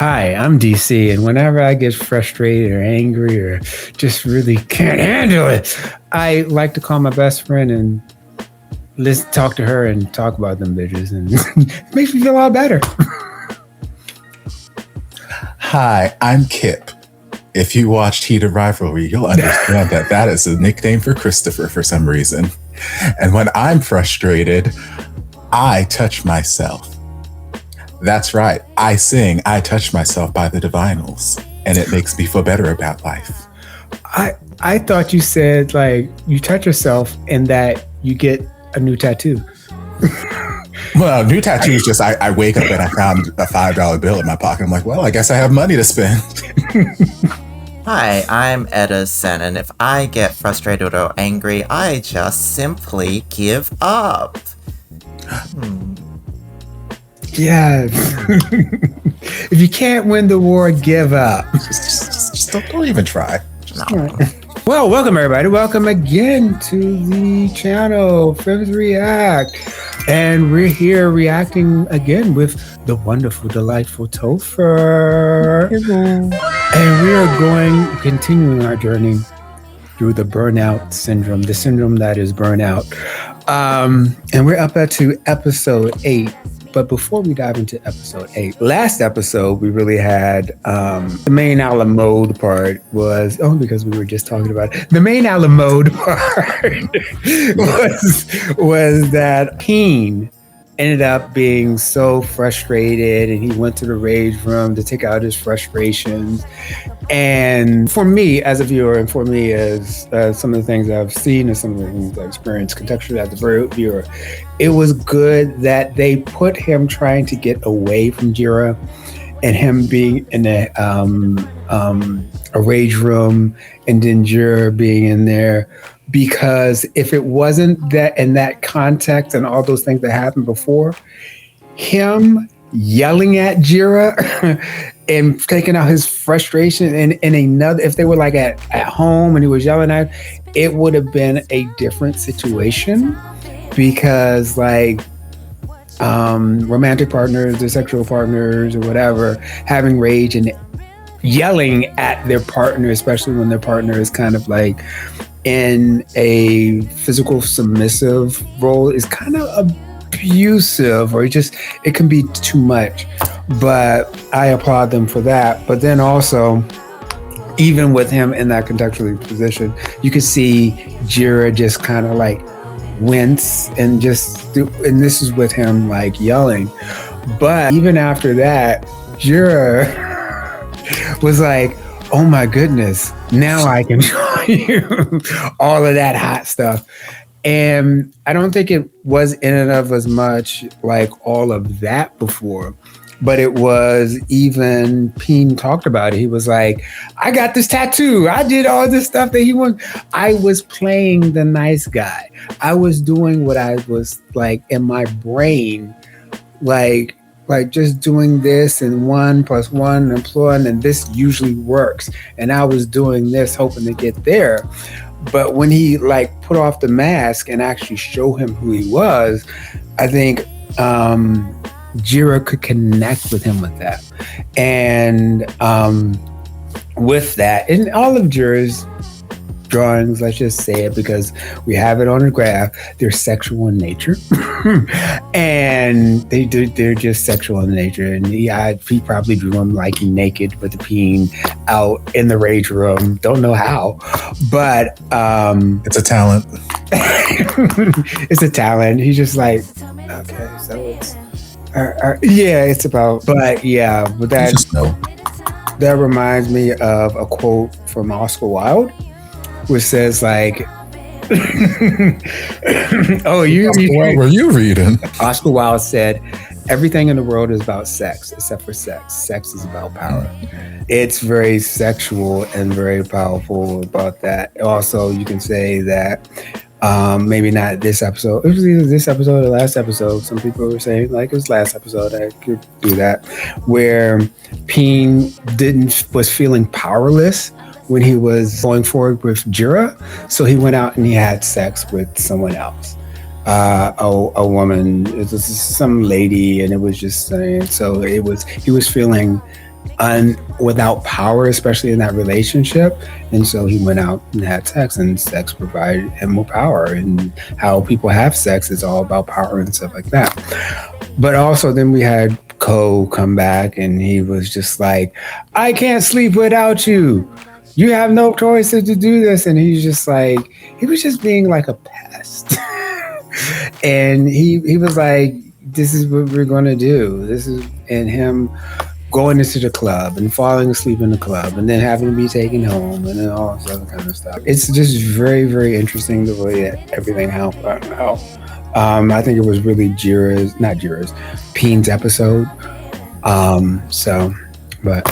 Hi, I'm DC, and whenever I get frustrated or angry or just really can't handle it, I like to call my best friend and talk to her and talk about them bitches, and it makes me feel a lot better. Hi, I'm Kip. If you watched Heated Rivalry, you'll understand that is a nickname for Christopher for some reason. And when I'm frustrated, I touch myself. That's right. I sing I Touch Myself by the Divinals, and it makes me feel better about life. I thought you said like you touch yourself and that you get a new tattoo. Well, new tattoo is just I wake up and I found a $5 bill in my pocket. I'm like, well, I guess I have money to spend. Hi, I'm Edison, and if I get frustrated or angry, I just simply give up. Yeah. If you can't win the war, give up. Just don't even try. No. Well, welcome everybody. Welcome again to the channel, Femmes React. And we're here reacting again with the wonderful, delightful Topher. And we are continuing our journey through the Burnout Syndrome, the syndrome that is burnout. And we're up to episode 8. But before we dive into episode 8, last episode we really had the main a la mode part was, because we were just talking about it. The main a la mode part was that Keen ended up being so frustrated and he went to the rage room to take out his frustrations. And for me as a viewer, and for me as some of the things I've seen and some of the things I've experienced contextually as a viewer, it was good that they put him trying to get away from Jira and him being in a rage room and then Jira being in there. Because if it wasn't that in that context and all those things that happened before, him yelling at Jira and taking out his frustration in another, if they were like at home and he was yelling at, it would have been a different situation. Because like romantic partners or sexual partners or whatever, having rage and yelling at their partner, especially when their partner is kind of like in a physical submissive role, is kind of abusive, or it can be too much. But I applaud them for that. But then also, even with him in that contextual position, you could see Jira just kind of like wince and this is with him like yelling. But even after that, Jira was like, oh my goodness, now I can show you all of that hot stuff. And I don't think it was in and of as much like all of that before, but it was, even Peen talked about it. He was like, I got this tattoo. I did all this stuff that he wanted. I was playing the nice guy. I was doing what I was like in my brain, like just doing this and 1 + 1 employing, and this usually works. And I was doing this hoping to get there. But when he like put off the mask and actually show him who he was, I think Jira could connect with him with that. And with that, in all of Jira's drawings, let's just say it because we have it on a graph, they're sexual in nature. And they're just sexual in nature. And he probably drew them like naked with the peen out in the rage room. Don't know how, but it's a talent. It's a talent. He's just like, okay, so it's yeah, it's about, but yeah, but that reminds me of a quote from Oscar Wilde, which says like, what were you reading? Oscar Wilde said, everything in the world is about sex except for sex. Sex is about power. It's very sexual and very powerful about that. Also, you can say that maybe not this episode. It was either this episode or last episode. Some people were saying like it was last episode. I could do that, where Peen was feeling powerless when he was going forward with Jira. So he went out and he had sex with someone else. A woman, it was some lady, and it was just saying, so he was feeling without power, especially in that relationship. And so he went out and had sex, and sex provided him more power. And how people have sex is all about power and stuff like that. But also then we had Cole come back, and he was just like, I can't sleep without you. You have no choice to do this. And he's just like, he was just being like a pest. And he was like, this is what we're going to do. This is, and him going into the club and falling asleep in the club and then having to be taken home and then all this other kind of stuff. It's just very, very interesting the way that everything happened. I think it was really Peen's episode. But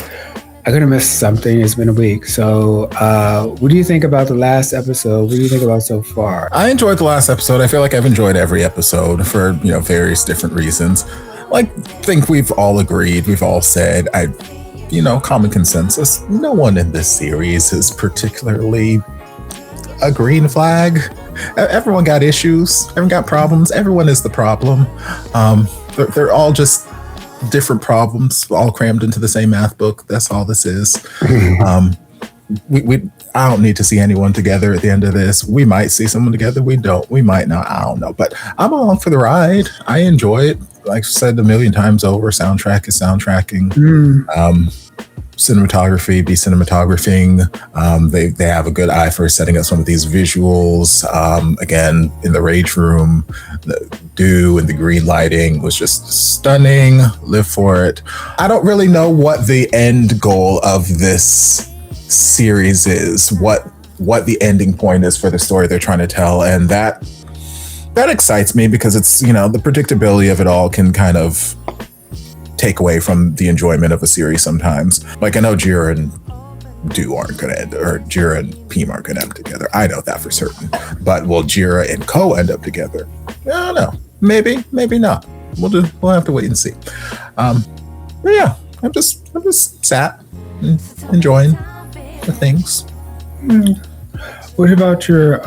I could have missed something. It's been a week. So what do you think about the last episode? What do you think about so far? I enjoyed the last episode. I feel like I've enjoyed every episode for, various different reasons. Like, I think we've all agreed, we've all said, common consensus. No one in this series is particularly a green flag. Everyone got issues. Everyone got problems. Everyone is the problem. They're all just different problems, all crammed into the same math book. That's all this is. I don't need to see anyone together at the end of this. We might see someone together. We don't. We might not. I don't know. But I'm along for the ride. I enjoy it. Like I said a million times over, soundtrack is soundtracking. Cinematography be cinematographing. They have a good eye for setting up some of these visuals. Again, in the Rage Room, the Dew and the green lighting was just stunning. Live for it. I don't really know what the end goal of this series is, what the ending point is for the story they're trying to tell, and that excites me because it's, the predictability of it all can kind of take away from the enjoyment of a series sometimes. Like, I know Jira and Dew aren't going to end, or Jira and Pim aren't going to end together. I know that for certain. But will Jira and Ko end up together? I don't know. Maybe not. We'll have to wait and see. But yeah, I'm just sat and enjoying the things. What about your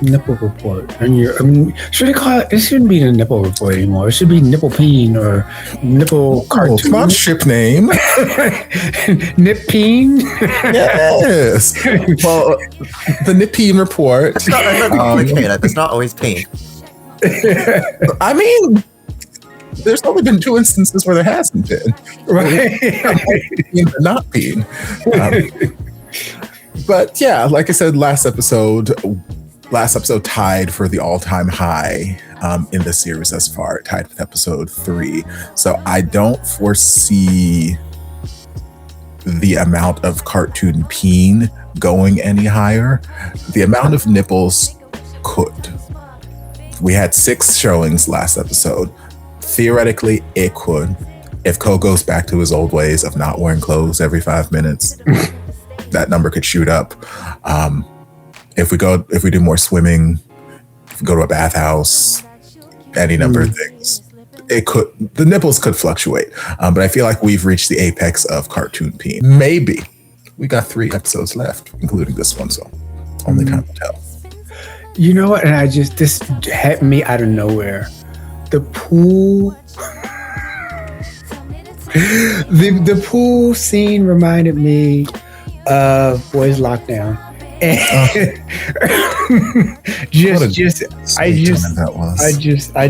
nipple report? And should they call it? It shouldn't be the nipple report anymore. It should be nipple peen or nipple cartoon. It's not ship name. Nip peen. Yes. Well, the nip peen report. It's not always pain. I mean, there's only been 2 instances where there hasn't been. Right. Not been. But yeah, like I said, last episode tied for the all-time high in the series thus far, tied with episode 3. So I don't foresee the amount of cartoon peen going any higher. The amount of nipples could. We had 6 showings last episode. Theoretically, it could. If Ko goes back to his old ways of not wearing clothes every 5 minutes, that number could shoot up. If we do more swimming, if we go to a bathhouse, any number of things, the nipples could fluctuate. But I feel like we've reached the apex of cartoon peen. Maybe. We got 3 episodes left, including this one, so only time will tell. You know what? And this hit me out of nowhere. The pool. The pool scene reminded me of Boys Lockdown. I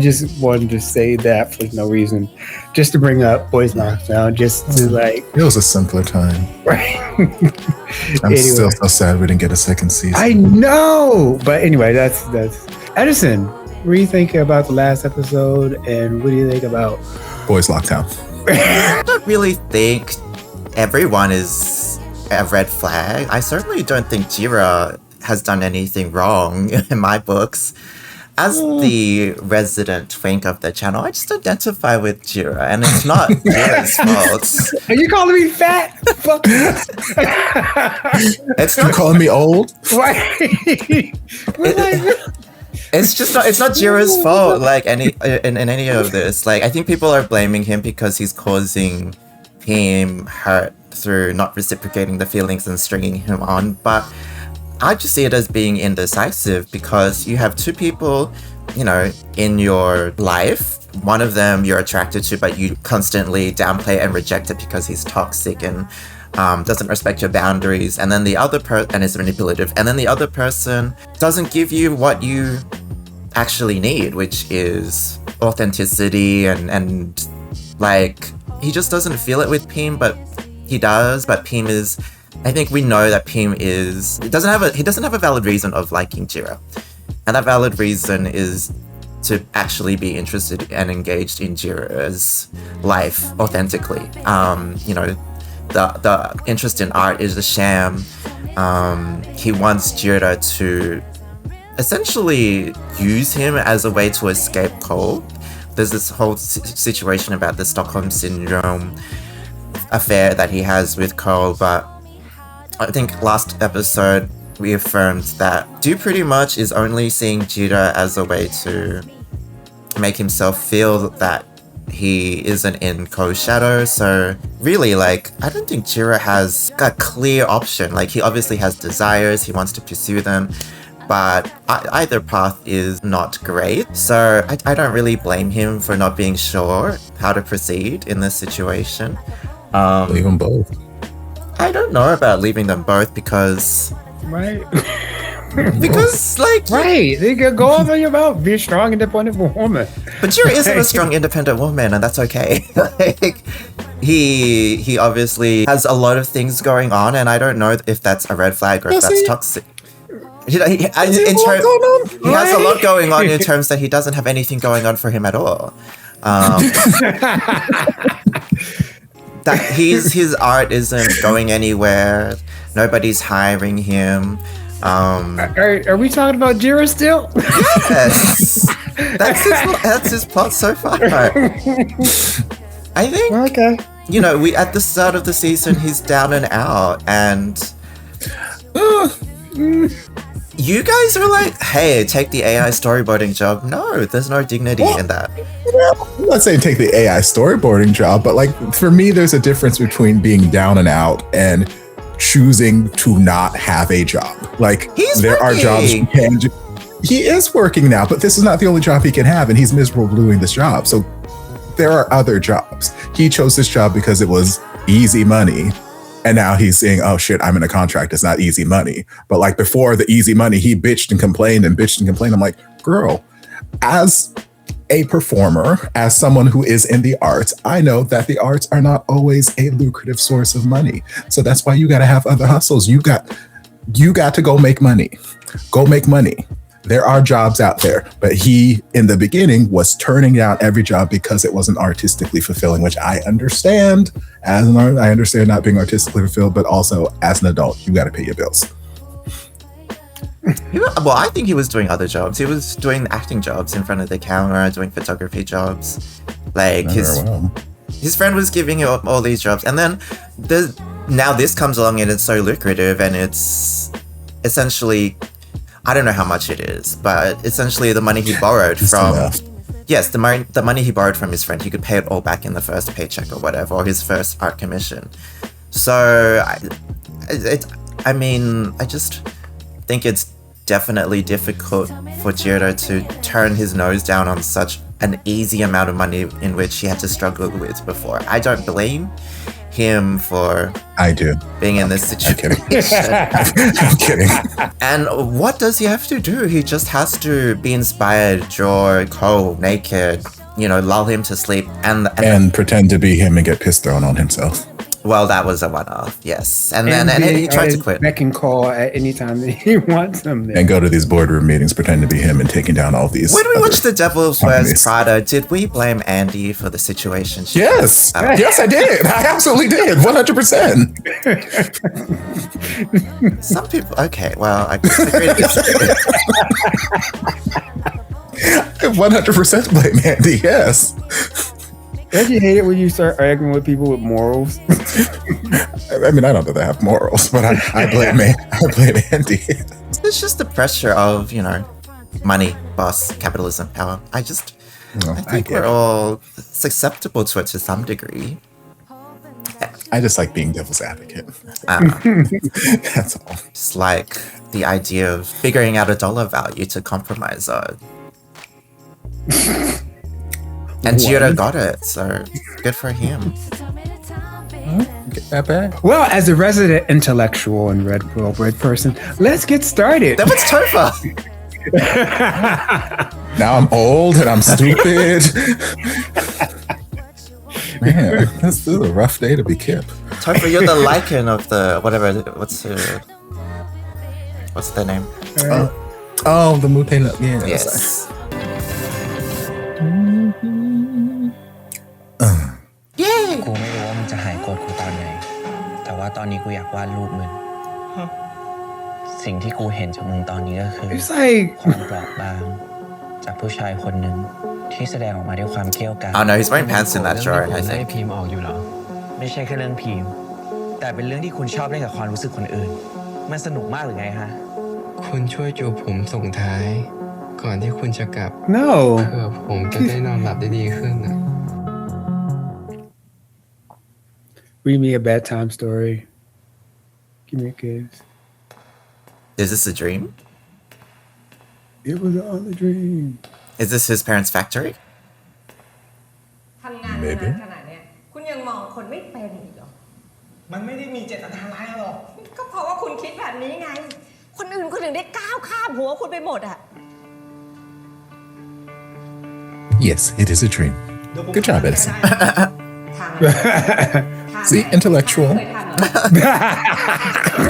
just wanted to say that for no reason, just to bring up Boys Lockdown, just to like. It was a simpler time, right? I'm still so sad we didn't get a second season. I know, but anyway, that's Edison. What do you think about the last episode, and what do you think about Boys Lockdown? I don't really think everyone is a red flag. I certainly don't think Jira has done anything wrong in my books. As the resident twink of the channel, I just identify with Jira, and it's not Jira's fault. Are you calling me fat? You're calling me old? Right. It's not Jira's fault. Like in any of this, like I think people are blaming him because he's causing him hurt through not reciprocating the feelings and stringing him on. But I just see it as being indecisive because you have 2 people in your life. One of them you're attracted to, but you constantly downplay and reject it because he's toxic and doesn't respect your boundaries. And then the other person is manipulative. And then the other person doesn't give you what you actually need, which is authenticity and like he just doesn't feel it with Pim, but he does. But Pim is, I think we know that Pim is, he doesn't have a valid reason of liking Jiro. And that valid reason is to actually be interested and engaged in Jiro's life authentically. The interest in art is a sham. He wants Jiro to essentially use him as a way to escape Cole. There's this whole situation about the Stockholm Syndrome affair that he has with Cole, but I think last episode we affirmed that Dew pretty much is only seeing Jiro as a way to make himself feel that he isn't in Cole's shadow. So really, like, I don't think Jiro has a clear option. Like, he obviously has desires, he wants to pursue them, but either path is not great. So I don't really blame him for not being sure how to proceed in this situation. Leave them both. I don't know about leaving them both because... Right. Because, like... Right. They could go off on your mouth. Be a strong, independent woman. But Jiro isn't a strong, independent woman, and that's okay. Like, he obviously has a lot of things going on, and I don't know if that's a red flag or if that's toxic. He has a lot going on in terms that he doesn't have anything going on for him at all. That his art isn't going anywhere. Nobody's hiring him. Are we talking about Jiro still? Yes, that's his plot so far. I think. Okay. We at the start of the season he's down and out, and you guys are like, "Hey, take the AI storyboarding job." No, there's no dignity in that. I'm not saying take the AI storyboarding job, but like for me, there's a difference between being down and out and choosing to not have a job. Like there are jobs you can do. He is working now, but this is not the only job he can have, and he's miserable doing this job. So there are other jobs. He chose this job because it was easy money. And now he's saying, oh shit, I'm in a contract. It's not easy money. But like before the easy money, he bitched and complained and bitched and complained. I'm like, girl, as a performer, as someone who is in the arts, I know that the arts are not always a lucrative source of money. So that's why you got to have other hustles. You got to go make money. Go make money. There are jobs out there, but he, in the beginning, was turning down every job because it wasn't artistically fulfilling, which I understand. As an artist, I understand not being artistically fulfilled, but also as an adult, you got to pay your bills. Well, I think he was doing other jobs. He was doing acting jobs in front of the camera, doing photography jobs. Like his friend was giving him all these jobs, and then now this comes along and it's so lucrative, and it's essentially, I don't know how much it is, but essentially the money he borrowed from. Yes, the money he borrowed from his friend, he could pay it all back in the first paycheck or whatever, or his first art commission. So, I just think it's definitely difficult for Jiro to turn his nose down on such an easy amount of money in which he had to struggle with before. I don't blame him for being in this situation. I'm kidding. And what does he have to do? He just has to be inspired, draw Cole naked, lull him to sleep, and pretend to be him and get piss thrown on himself. Well, that was a one-off, yes. And then he tried to quit. Beck and call at any time that he wants them there. And go to these boardroom meetings, pretend to be him and taking down all these. When we watched The Devil Wears Prada, did we blame Andy for the situation? Yes. Yes, I did. I absolutely did. 100%. Some people, okay, well, I disagree to disagree. I 100% blame Andy, yes. Don't you hate it when you start arguing with people with morals? I mean, I don't know that I have morals, but I blame Andy. It's just the pressure of, money, boss, capitalism, power. I think we're all susceptible to it to some degree. I just like being devil's advocate. That's all. It's like the idea of figuring out a dollar value to compromise on. And Jiro got it, so good for him. Get that back. Well, as a resident intellectual and red person, let's get started. That was Topher. Now I'm old and I'm stupid. Man, this is a rough day to be Kip. Topher, you're the lichen of the whatever. What's their name? Oh, the Mutena. Yeah. Yes. กูไม่รู้ว่ามึงจะหายโกรธกูตอนไหน แต่ว่าตอนนี้กูอยากวาดรูปมึง สิ่งที่กูเห็นจากมึงตอนนี้ก็คือ It's like ความเปราะบางจากผู้ชายคนหนึ่งที่แสดงออกมาด้วยความเกรี้ยวกราด Oh no, he's wearing pants in that drawing, I ได้ think. พิมพ์ออกอยู่เหรอ ไม่ใช่แค่เรื่องพิมพ์ แต่เป็นเรื่องที่คุณชอบเล่นกับความรู้สึกคนอื่น มันสนุกมากหรือไงฮะ คุณช่วยจูบผมส่งท้าย ก่อนที่คุณจะกลับ no. เพื่อผมจะได้นอนหลับได้ดีขึ้นนะ Read me a bedtime story. Give me a kiss. Is this a dream? It was all a dream. Is this his parents' factory? ทำงานมานานขนาดเนี้ยคุณยังมองคนไม่เป็นอีกเหรอ มันไม่ได้มีเจตนาร้ายหรอก ก็เพราะว่าคุณคิดแบบนี้ไง คนอื่นคนถึงได้ก้าวข้ามหัวคุณไปหมดอ่ะ Yes, it is a dream. Good job, Edison. ทาง See, intellectual. เคยทำเหรอ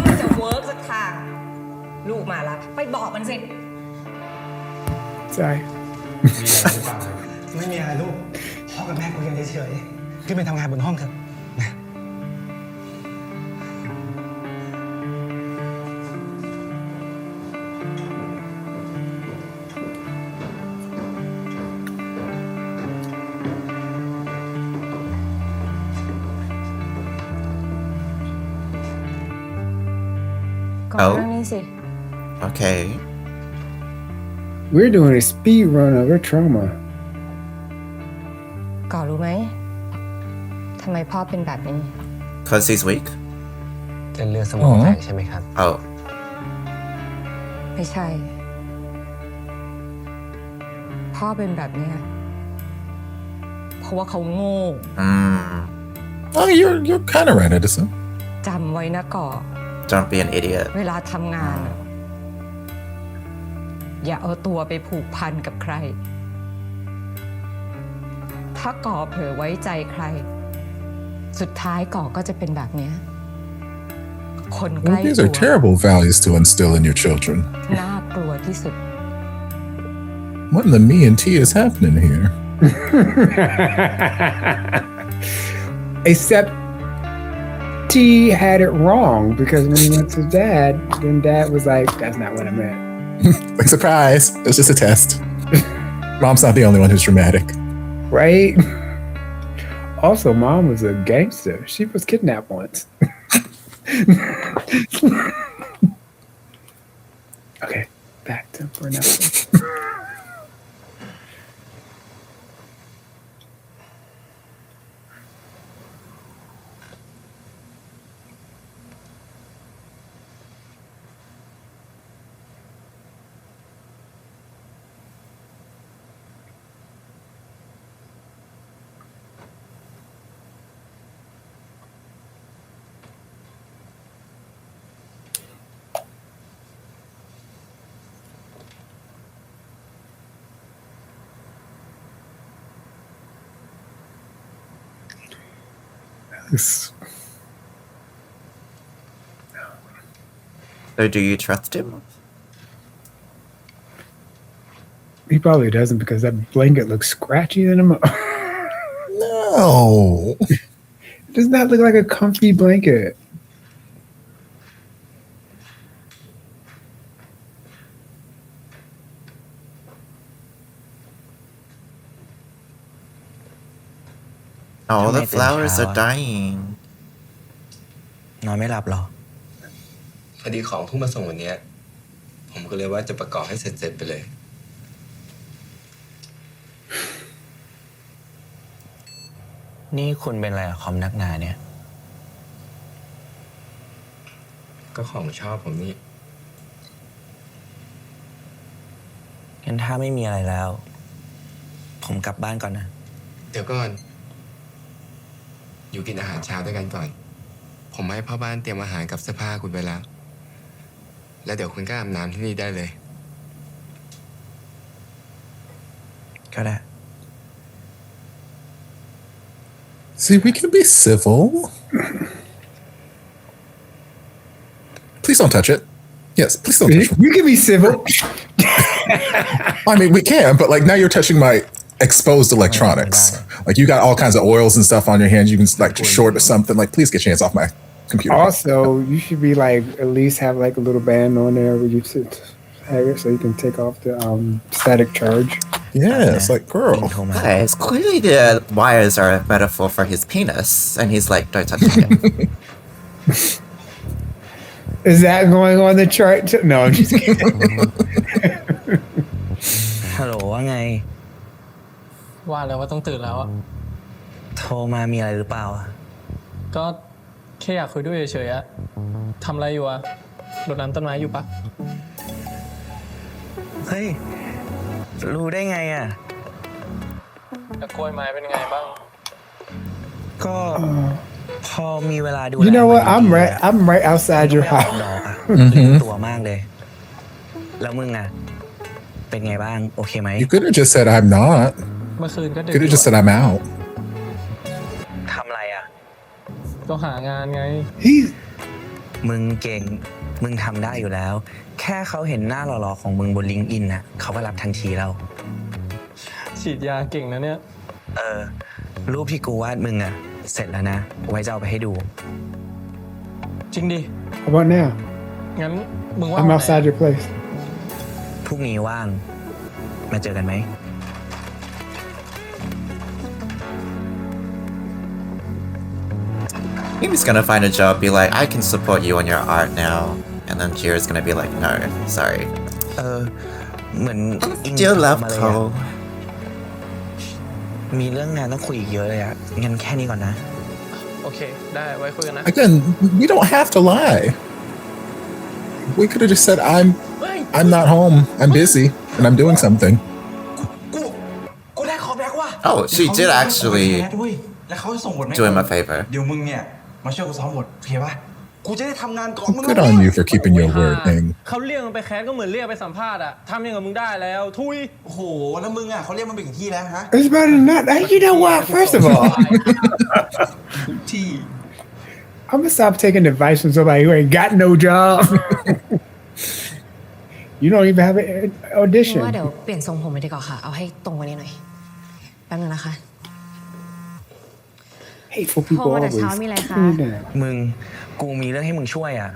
มันจะเวิร์กสักทาง ลูกมาละไปบอกมันสิ Sorry. ไม่มีอะไรลูก พ่อกับแม่คุยกันเฉยๆขึ้นไปทำงานบนห้องเถอะนะ ก่อนหน้านี้สิ Okay. We're doing a speed run of her trauma. ก่อนรู้ไหมทำไมพ่อเป็นแบบนี้ Cause he's weak? เส้นเลือดสมองแตกใช่ไหมครับ Oh. ไม่ใช่ พ่อเป็นแบบเนี้ยเพราะว่าเขาโง่ Oh, you're kind of right, Edison. จำไว้นะก่อ Don't be an idiot. เวลาทำงานอะอย่าเอาตัวไปผูกพันกับใคร ถ้าก่อเผลอไว้ใจใคร สุดท้ายก่อก็จะเป็นแบบเนี้ยคนใกล้ Well, these ตั are ว terrible values to instill in your children. น่ากลัวที่สุด What in the me and T is happening here? Except T had it wrong because when he went to dad, then dad was like, that's not what I meant. Like, surprise, it's just a test. Mom's not the only one who's dramatic. Right? Also, mom was a gangster. She was kidnapped once. Okay, back to Burnout. So do you trust him? He probably doesn't because that blanket looks scratchy in him. No. Does not look like a comfy blanket. Oh, the Make them flowers are shower. dying. นอนไม่หลับหรอ พอดีของเพิ่งมาส่งวันเนี้ยผมก็เลยว่าจะประกอบให้เสร็จๆไปเลย นี่คุณเป็นอะไรกับคอมนักหนาเนี่ย ก็ของชอบผมนี่ งั้นถ้าไม่มีอะไรแล้ว ผมกลับบ้านก่อนนะ เดี๋ยวก่อน อยู่กินอาหารเช้าด้วยกันก่อน ผมให้พ่อบ้านเตรียมอาหารกับเสื้อผ้าคุณไว้แล้ว แล้วเดี๋ยวคุณก็อาบน้ำที่นี่ได้เลย ก็ได้ See, we can be civil. Please don't touch it. Yes, please don't touch it. You can be civil. I mean, we can, but like now you're touching my exposed electronics. Like you got all kinds of oils and stuff on your hands. You can like short or something. Like, please get your hands off my computer. Also, you should be like at least have like a little band on there where you sit so you can take off the static charge. Yeah, it's like, girl. Guys, clearly the wires are a metaphor for his penis, and he's like, don't touch it. Is that going on the chart? No, I'm just kidding. ฮัลโหลว่าไง ว่าแล้วว่าต้องตื่นแล้วอะ โทรมามีอะไรหรือเปล่า ก็แค่อยากคุยด้วยเฉยๆอะทำอะไรอยู่อะรดน้ำต้นไม้อยู่ปะ เฮ้ย รู้ได้ไงอ่ะ แล้วกล้วยไม้เป็นไงบ้าง ก็พอมีเวลาดู You know what? แลมันดี I'm right outside your ดอก house. อะตื่นตัวมากเลย แล้วมึงอ่ะ เป็นไงบ้าง โอเคไหม You could have just said I'm not. เมื่อคืนก็ดึก Could have just said I'm out. ทำอะไรอ่ะ ก็หางานไง He's มึงเก่ง มึงทำได้อยู่แล้ว แค่เขาเห็นหน้าหล่อๆของมึงบนลิงก์อินน่ะ เขาก็รับทันทีแล้ว ฉีดยาเก่งนะเนี่ย รูปที่กูวาดมึงอ่ะ เสร็จแล้วนะ ไว้จะเอาไปให้ดู จริงดิ how about now? งั้นมึงว่า I'm outside your place. พรุ่งนี้ว่าง มาเจอกันไหม He's gonna find a job, be like, I can support you on your art now. And then Jira's gonna be like, no, sorry. เหมือนอิง Still love มาเลย Cole. มีเรื่องงานต้องคุยอีกเยอะเลยอ่ะ งั้นแค่นี้ก่อนนะ โอเค ได้ไว้คุยกันนะ Again, we don't have to lie. We could have just said I'm not home. I'm busy and I'm doing something. กูได้คอแบ็กว่ะ Oh, she did actually แล้วเขาจะส่งบทให้ do him a favor. เดี๋ยวมึงเนี่ยมาช่วยกูซ้อมบทโอเคป่ะกูจะได้ทำงานก่อนมึง Good on you for keeping your word, Ing. เขาเรียกมันไปแคสก็เหมือนเรียกไปสัมภาษณ์อะทำอย่างกับมึงได้แล้ว ทุย โอ้โหแล้วมึงอ่ะเขาเรียกมันไปกี่ที่แล้วฮะ It's better than that. You know what? First of all, ที่ I'm gonna stop taking advice from somebody who ain't got no job. You don't even have an ว่า audition. เดี๋ยวเปลี่ยนทรงผมไปดีกว่าค่ะ เอาให้ตรงกว่านี้หน่อย แป๊บนึงนะคะ Hateful people โทรมาแต่ always. เช้ามีอะไรคะ do that. มึง กูมีเรื่องให้มึงช่วยอ่ะ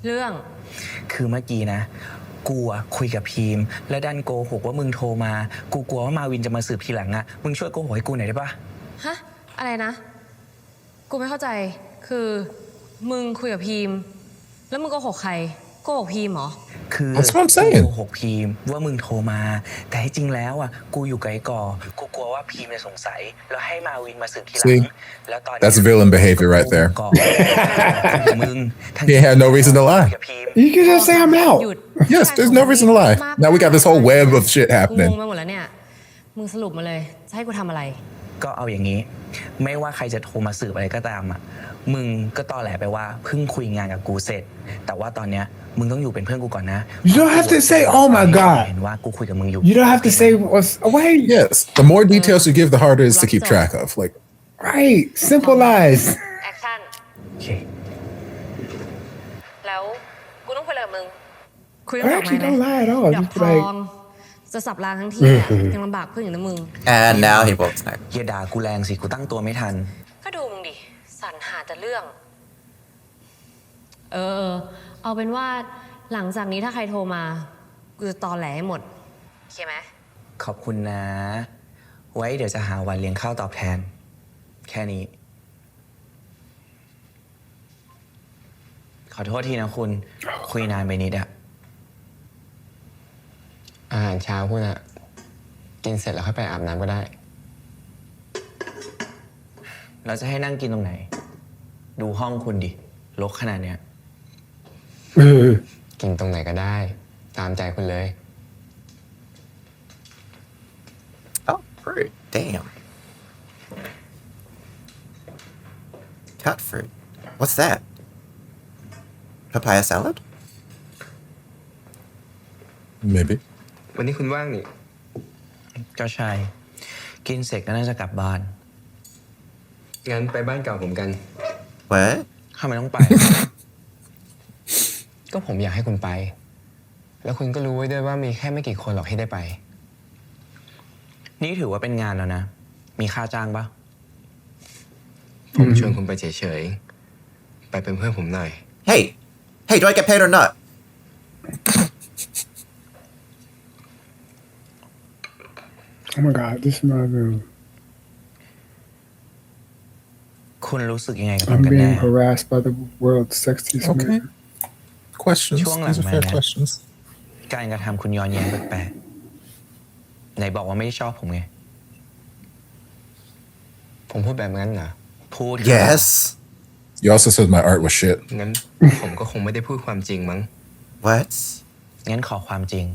เรื่อง คือเมื่อกี้นะ กูอะคุยกับพีม แล้วดันโกหกว่ามึงโทรมา กูกลัวว่ามาวินจะมาสืบทีหลังอ่ะ มึงช่วยโกหกให้กูหน่อยได้ปะ ฮะ อะไรนะ กูไม่เข้าใจ คือ มึงคุยกับพีม แล้วมึงโกหกใคร โกหกพีมเหรอ คือ That's what I'm saying กูโกหกพีมว่ามึงโทรมา แต่ที่จริงแล้วอ่ะ กูอยู่ไกลก่อ กูกลัวว่าพีมจะสงสัย แล้วให้มาวินมาสืบทีหลัง See? แล้วตอน That's villain behavior right there. ก่อมึง He had no reason to lie. กับพีม You can just say I'm ห out. ยุด Yes, there's no reason to lie. Now we got this whole web of shit กูง happening. งไปหมดแล้วเนี่ย มึงสรุปมาเลย จะให้กูทำอะไร ก็เอาอย่างนี้ ไม่ว่าใครจะโทรมาสืบอะไรก็ตามอ่ะ มึงก็ตอแหลไปว่าเพิ่งคุยงานกับกูเสร็จ แต่ว่าตอนเนี้ยมึงต้องอยู่เป็นเพื่อนกูก่อนนะ You don't have to say, "Oh my God." เห็นว่ากูคุยกับมึงอยู่ You don't have to say what's away. Yes, the more details you give, the harder it is to keep track of. Like, Right. Simple lies. แอคชั่น โอเค แล้วกูต้องคุยอะไรกับมึง คุย I เรื่องดอกไม้ actually ไหม don't lie at all. ดอก Just ท like อง จะสับรางทั้งทีอะยังลำบากเพื่อนอยู่นะมึง And now he bolts neck. อย่าด่ากูแรงสิ กูตั้งตัวไม่ทัน ก็ดูมึงดิสรรหาแต่เรื่อง เอาเป็นว่าหลังจากนี้ถ้าใครโทรมา กูจะตอแหลให้หมดโอเคไหม ขอบคุณนะ ไว้เดี๋ยวจะหาวันเลี้ยงข้าวตอบแทน แค่นี้ ขอโทษทีนะคุณ คุยนานไปนิดอะ อาหารเช้าคุณอะกินเสร็จแล้วค่อยไปอาบน้ำก็ได้ เราจะให้นั่งกินตรงไหน ดูห้องคุณดิรกขนาดเนี้ย กินตรงไหนก็ได้ ตามใจคุณเลย Oh, fruit. Damn. Cut fruit. What's that? Papaya salad? Maybe. วันนี้คุณว่างนี่ ก็ใช่ กินเสร็จก็น่าจะกลับบ้าน งั้นไปบ้านเก่าผมกัน What? ทำไมต้องไป ก็ผมอยากให้คุณไป แล้วคุณก็รู้ไว้ด้วยว่ามีแค่ไม่กี่คนหรอกที่ได้ไป นี่ถือว่าเป็นงานแล้วนะ มีค่าจ้างปะ ผมชวนคุณไปเฉยๆ ไปเป็นเพื่อนผมหน่อย Hey, do I get paid or not? Oh my god, this reminds me of คุณรู้สึกยังไงกับผ I'm มกันแน่ being harassed by the world's sexiest Okay. man. Questions. Chuang These are lang fair man. questions. การกระทำคุณย้อนแย้งแปลกๆไหนบอกว่าไม่ได้ชอบผมไง ผมพูดแบบนั้นเหรอ พูด Yes. You also said my art was shit. งั้น ผมก็คงไม่ได้พูดความจริงมั้ง What? งั้นขอความจริง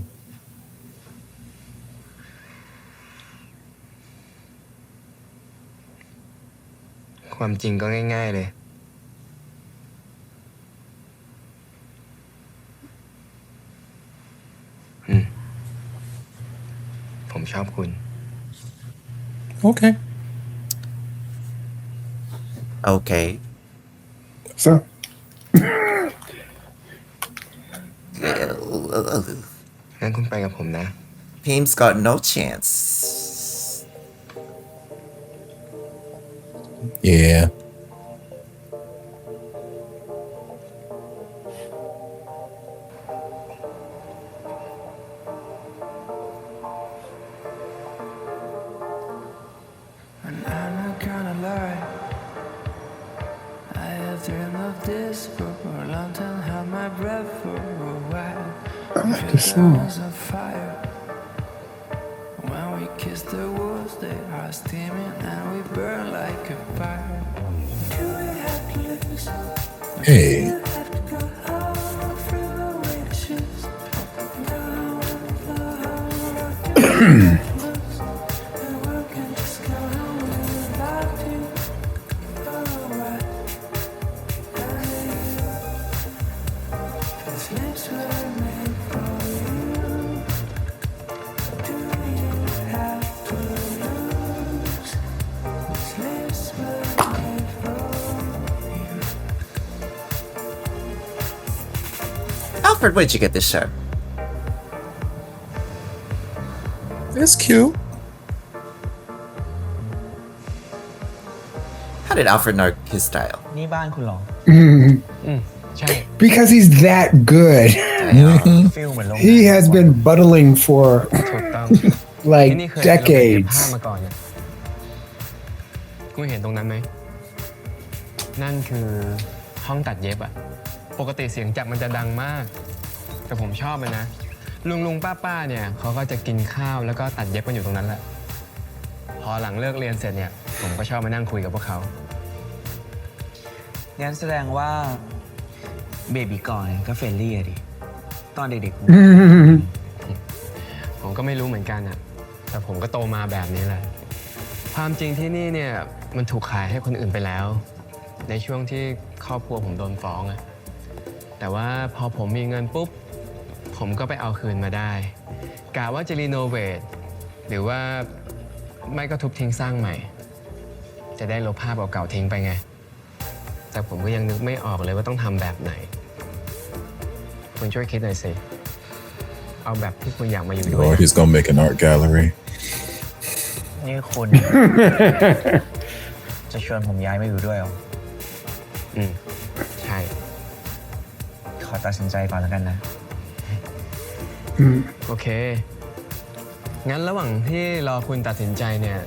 ความจริงก็ง่ายๆเลย ผมชอบคุณ Okay. Okay. So, งั้นคุณไปกับผมนะ Peem's got no chance. Yeah. And I'm not gonna lie, I have dreamed of this for a long time, held my breath for a while. I like this song. On fire. When we kiss the walls, they are steaming and we burn like a fire. Do we have to lose? Hey. Have to go home through the witches. The world can just go on without you. Oh, what? These lips were made for you. Do you have to lose? These lips were made for you. Alfred, where'd you get this shirt? It's cute. How did Alfred know his style? นี่บ้านคุณเหรอ ใช่ because he's that good, ฟิลเหมือนโรงงาน he has been buttling for ถูกต้อง like ที่นี่เคยเราไปเก็บผ้า decades. มาก่อนเนี่ยคุณเห็นตรงนั้นไหม นั่นคือห้องตัดเย็บอะปกติเสียงจักรมันจะดังมาก แต่ผมชอบมันนะ ลุงป้าเนี่ยเขาก็จะกินข้าวแล้วก็ตัดเย็บกันอยู่ตรงนั้นแหละ พอหลังเลิกเรียนเสร็จเนี่ย ผมก็ชอบมานั่งคุยกับพวกเขา งั้นแสดงว่าเบบีก่อนก็เฟรนลี่อะดิ ตอนเด็ก ผมก็ไม่รู้เหมือนกันอะแต่ผมก็โตมาแบบนี้แหละ ความจริงที่นี่เนี่ยมันถูกขายให้คนอื่นไปแล้ว ในช่วงที่ครอบครัวผมโดนฟ้องอะแต่ว่าพอผมมีเงินปุ๊บ ผมก็ไปเอาคืนมาได้กะว่าจะรีโนเวทหรือว่าไม่ก็ทุบทิ้งสร้างใหม่ จะได้ลบภาพเก่าๆทิ้งไปไง แต่ผมก็ยังนึกไม่ออกเลยว่าต้องทำแบบไหน คุณช่วยคิดหน่อยสิ เอาแบบที่คุณอยากมาอยู่ด้วย Oh, he's gonna make an art gallery. ๆ นี่คุณ จะชวนผมย้ายมาอยู่ด้วยเหรอ ใช่ ขอตัดสินใจก่อนแล้วกันนะ โอเค งั้นระหว่างที่รอคุณตัดสินใจเนี่ย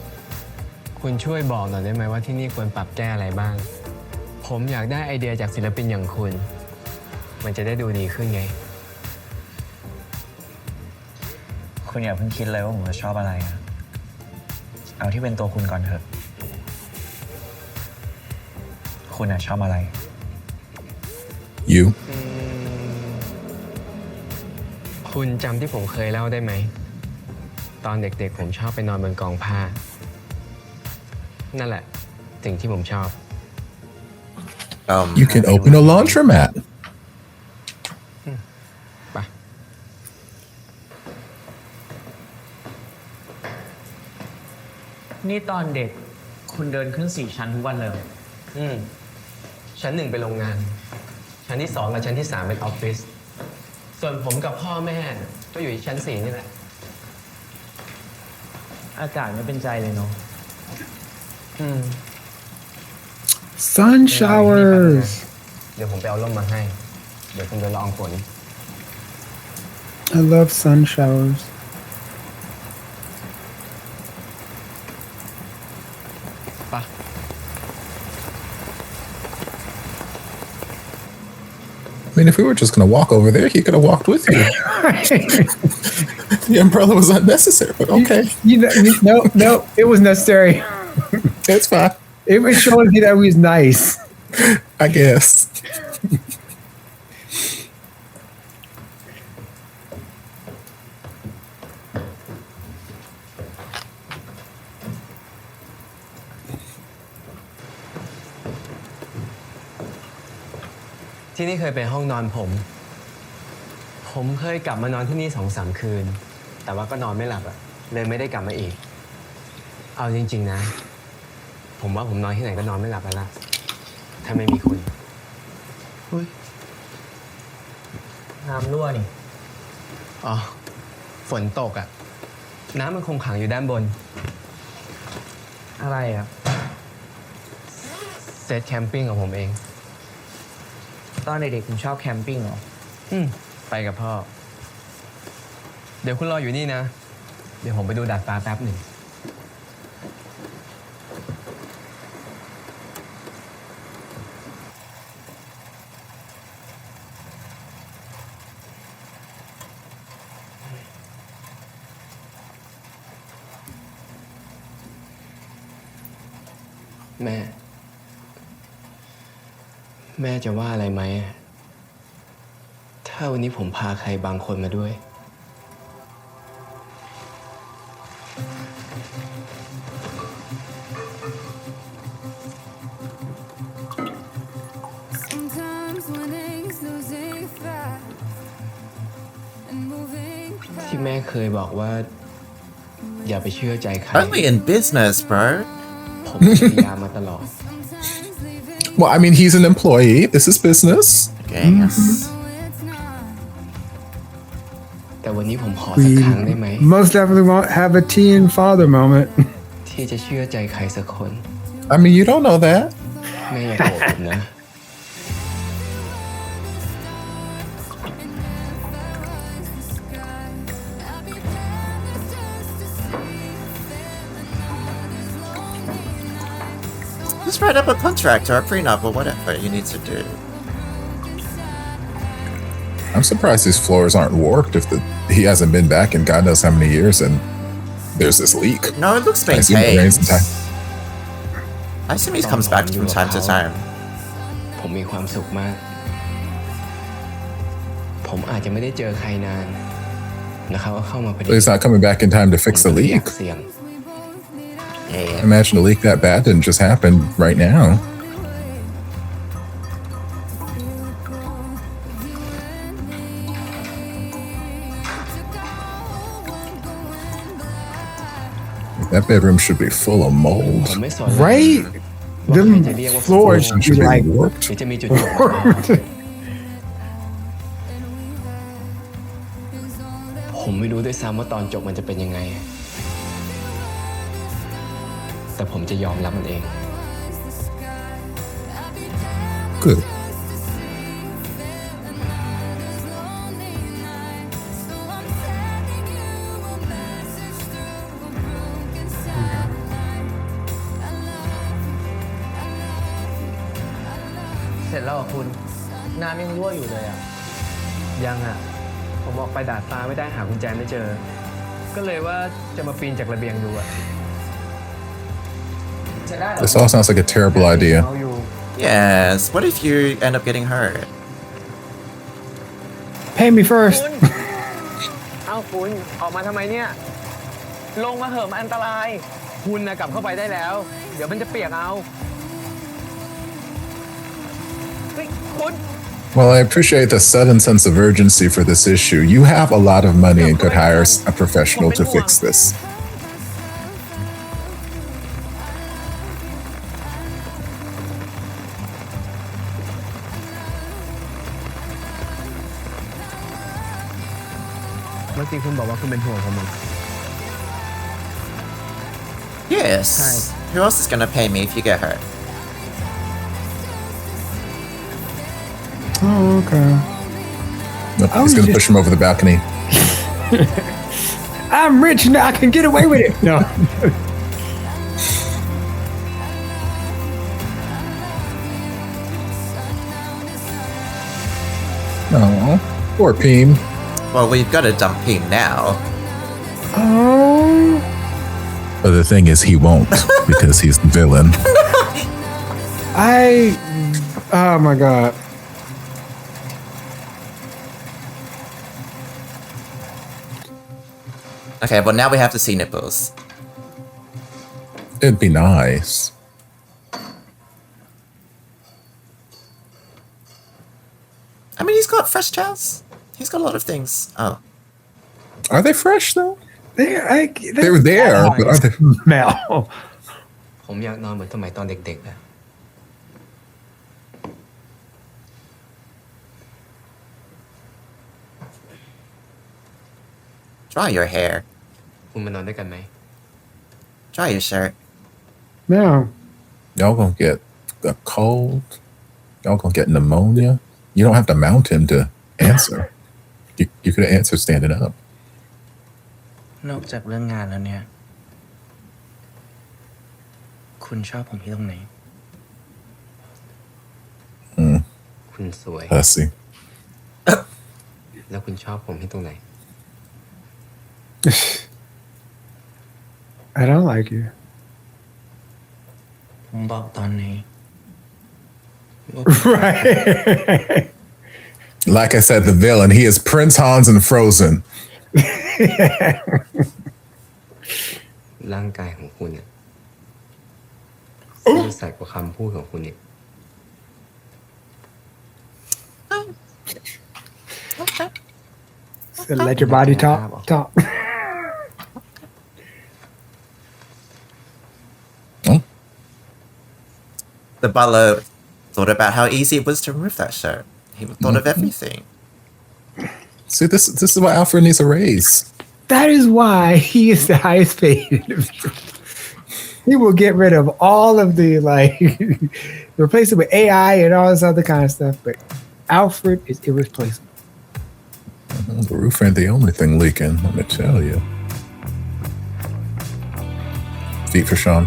คุณช่วยบอกหน่อยได้ไหมว่าที่นี่ควรปรับแก้อะไรบ้าง ผมอยากได้ไอเดียจากศิลปินอย่างคุณ มันจะได้ดูดีขึ้นไง คุณอย่าเพิ่งคิดเลยว่าผมจะชอบอะไรอะเอาที่เป็นตัวคุณก่อนเถอะ คุณอะชอบอะไร You. คุณจำที่ผมเคยเล่าได้ไหม ตอนเด็กๆผมชอบไปนอนบนกองผ้านั่นแหละสิ่งที่ผมชอบ You can open a laundromat. ไป นี่ตอนเด็กคุณเดินขึ้น4 ชั้นทุกวันเลย ชั้น 1เป็นโรงงาน ชั้นที่ 2กับชั้นที่ 3เป็นออฟฟิศส่วนผมกับพ่อแม่ก็อยู่ที่ชั้น 4นี่แหละ อากาศไม่เป็นใจเลยเนาะ Sun showers. เดี๋ยวผมไปเอาร่มมาให้ เดี๋ยวคุณจะลองฝน I love sun showers. ปะ I mean, if we were just going to walk over there, he could have walked with you. The umbrella was unnecessary, but okay. No, it was necessary. It's fine. It was showing me that we was nice. I guess. ที่นี่เคยเป็นห้องนอนผม ผมเคยกลับมานอนที่นี่2-3 คืน แต่ว่าก็นอนไม่หลับอะเลยไม่ได้กลับมาอีก เอาจริงๆนะ ผมว่าผมนอนที่ไหนก็นอนไม่หลับแล้วล่ะถ้าไม่มีคุณ น้ำรั่วนี่ อ๋อ ฝนตกอะน้ำมันคงขังอยู่ด้านบน อะไรอ่ะ เซตแคมปิ้งของผมเอง ตอนเด็กๆผมชอบแคมปิ้งเหรอ ไปกับพ่อ เดี๋ยวคุณรออยู่นี่นะ เดี๋ยวผมไปดูดาดฟ้าแป๊บหนึ่ง แม่จะว่าอะไรไหม ถ้าวันนี้ผมพาใครบางคนมาด้วย ที่แม่เคยบอกว่า อย่าไปเชื่อใจใคร Only in business, bro. ผมพยายามมาตลอด Well, I mean, he's an employee. This is business. Okay, yes. แต่วันนี้ผมขอสักครั้งได้ไหม Most definitely won't have a tea and father moment. ที่จะเชื่อใจใครสักคน I mean, you don't know that. แม่อย่าโกรธผมนะ Just write up a contract or a prenup or whatever you need to do. I'm surprised these floors aren't warped if he hasn't been back in God knows how many years and there's this leak. No, it looks I assume it rains in maintained. time. I assume he comes back from time to time. ผมมีความสุขมาก ผมอาจจะไม่ได้เจอใครนานนะครับว่าเข้ามาพอดี But he's not coming back in time to fix the ผมก็ไม่อยา leak. กเสี่ยง Yeah. Imagine a leak that bad didn't just happen right now. That bedroom should be full of ผม mold. ไม่สน Right? ว่าใคร Them จะเรียกว่า floors should be Should be like ห warped. รือจะมีจุด warped. ผมไม่รู้ด้วยซ้ำว่าตอนจบมันจะเป็นยังไง แต่ผมจะยอมรับมันเอง Good.เสร็จแล้วเหรอคุณ น้ำยังรั่วอยู่เลยอ่ะ ยังอ่ะ ผมออกไปดาดฟ้าไม่ได้หากุญแจไม่เจอ ก็เลยว่าจะมาปีนจากระเบียงดูอ่ะ จะได้เหรอ This all sounds like a terrible idea. เอาอยู่ Yes. What if you end up getting hurt? Pay me first. เอ้าคุณออกมาทำไมเนี่ย ลงมาเหอะมันอันตรายคุณนะกลับเข้าไปได้แล้วเดี๋ยวมันจะเปียกเอาเฮ้ยคุณ Well, I appreciate the sudden sense of urgency for this issue. You have a lot of money and could hire a professional to fix this. เมื่อกี้คุณบอกว่าคุณเป็นห่วงผมมั้ง Yes. Who else is gonna pay me if you get hurt? Oh, okay. Nope, he's going to push him over the balcony. I'm rich now. I can get away with it. No. Oh, poor Peem. Well, we've got to dump him now. Oh. But the thing is, he won't because he's the villain. Oh my God. Okay, but now we have to see nipples. It'd be nice. I mean, he's got fresh towels. He's got a lot of things. Oh. Are they fresh though? They were there, but are they? Smell. ผมอยากนอนเหมือนสมัยตอนเด็กๆอะ Dry your hair. คุณมานอนด้วยกันไหม Dry your shirt. No. Y'all gonna get a cold. Y'all gonna get pneumonia. You don't have to mount him to answer. You could have answered standing up. นอกจากเรื่องงานแล้วเนี่ยคุณชอบผมที่ตรงไหน คุณสวย Hussy. แล้วคุณชอบผมที่ตรงไหน I don't like you. ผมบอกตอนนี้ Right. Like I said, the villain. He is Prince Hans and Frozen. ร่างกายของคุณเนี่ยซื่อสัตย์กว่าคำพูดของคุณอีก So let your body talk. The butler thought about how easy it was to remove that shirt. He thought of everything. See, this is why Alfred needs a raise. That is why he is the highest paid. He will get rid of all of the replace it with AI and all this other kind of stuff. But Alfred is irreplaceable. The roof ain't the only thing leaking, let me tell you. Feet for Sean.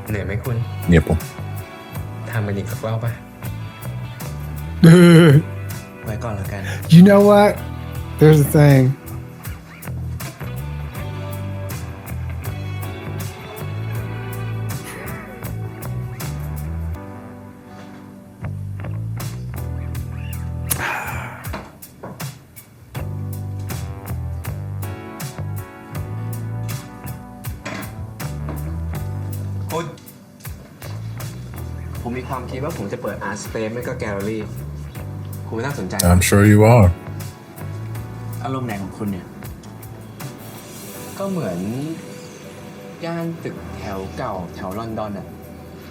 เหนื่อยไหมคุณ Nipple. ทำมันอีกสักรอบป่ะ ไว้ก่อนแล้วกัน You know what? There's a thing.คุณผมมีความคิดว่าผมจะเปิดอาร์ตสเปซไม่ก็แกลเลอรี่คุณไม่น่าสนใจ I'm sure you are. อารมณ์ไหนของคุณเนี่ย ก็เหมือนย่านตึกแถวเก่าแถวลอนดอนอ่ะ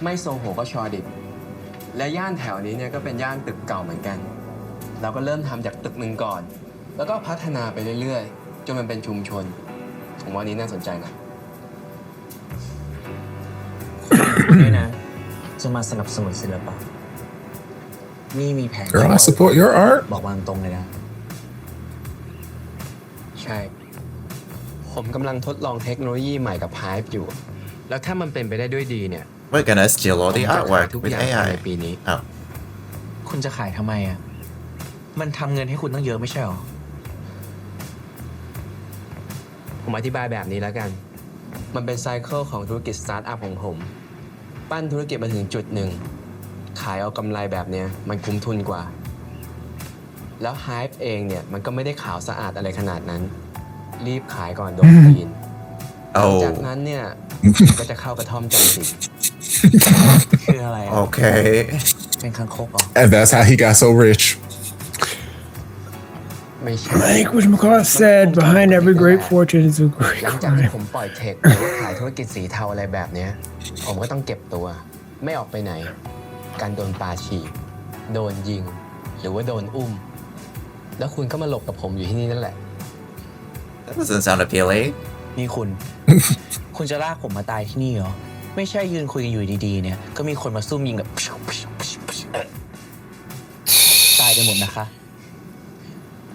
ไม่โซโหก็ชอร์ดิกและย่านแถวนี้เนี่ยก็เป็นย่านตึกเก่าเหมือนกัน เราก็เริ่มทำจากตึกหนึ่งก่อน แล้วก็พัฒนาไปเรื่อยๆจนมันเป็นชุมชนผมว่านี้น่าสนใจนะ ด้วยนะ จะมาสนับสนุนศิลปะนี่มีแผน Girl, I support your art. บอกวางตรงเลยนะ ใช่ ผมกำลังทดลองเทคโนโลยีใหม่กับ Hive อยู่ แล้วถ้ามันเป็นไปได้ด้วยดีเนี่ย We're gonna steal all the ผมจะขาย artwork ทุก with อย่างภายใน AI. ปีนี้ Oh. คุณจะขายทำไมอ่ะ มันทำเงินให้คุณตั้งเยอะไม่ใช่หรอ ผมอธิบายแบบนี้แล้วกัน มันเป็นไซเคิลของธุรกิจสตาร์ทอัพของผม ปั้นธุรกิจมาถึงจุดหนึ่ง ขายเอากำไรแบบเนี้ยมันคุ้มทุนกว่า แล้ว Hive เองเนี่ยมันก็ไม่ได้ขาวสะอาดอะไรขนาดนั้น รีบขายก่อนโดนจีนหลังจากนั้นเนี่ยก็จะเข้ากระท่อมจันทร์สิคืออะไรอ่ะ Okay. เป็นคังคกเหรอ And that's how he got so rich. ไม่ใช่ Like which McCall said, behind every great fortune is a great หลังจากที่ crime. ผมปล่อยเทคหรือว่าขายธุรกิจสีเทาอะไรแบบเนี้ยผมก็ต้องเก็บตัวไม่ออกไปไหน การโดนปาฉีกโดนยิง หรือว่าโดนอุ้ม แล้วคุณก็มาหลบกับผมอยู่ที่นี่นั่นแหละ That doesn't sound appealing. นี่คุณ คุณจะลากผมมาตายที่นี่เหรอ ไม่ใช่ยืนคุยกันอยู่ดีๆเนี่ยก็มีคนมาซุ่มยิงแบบตายกันหมดนะคะ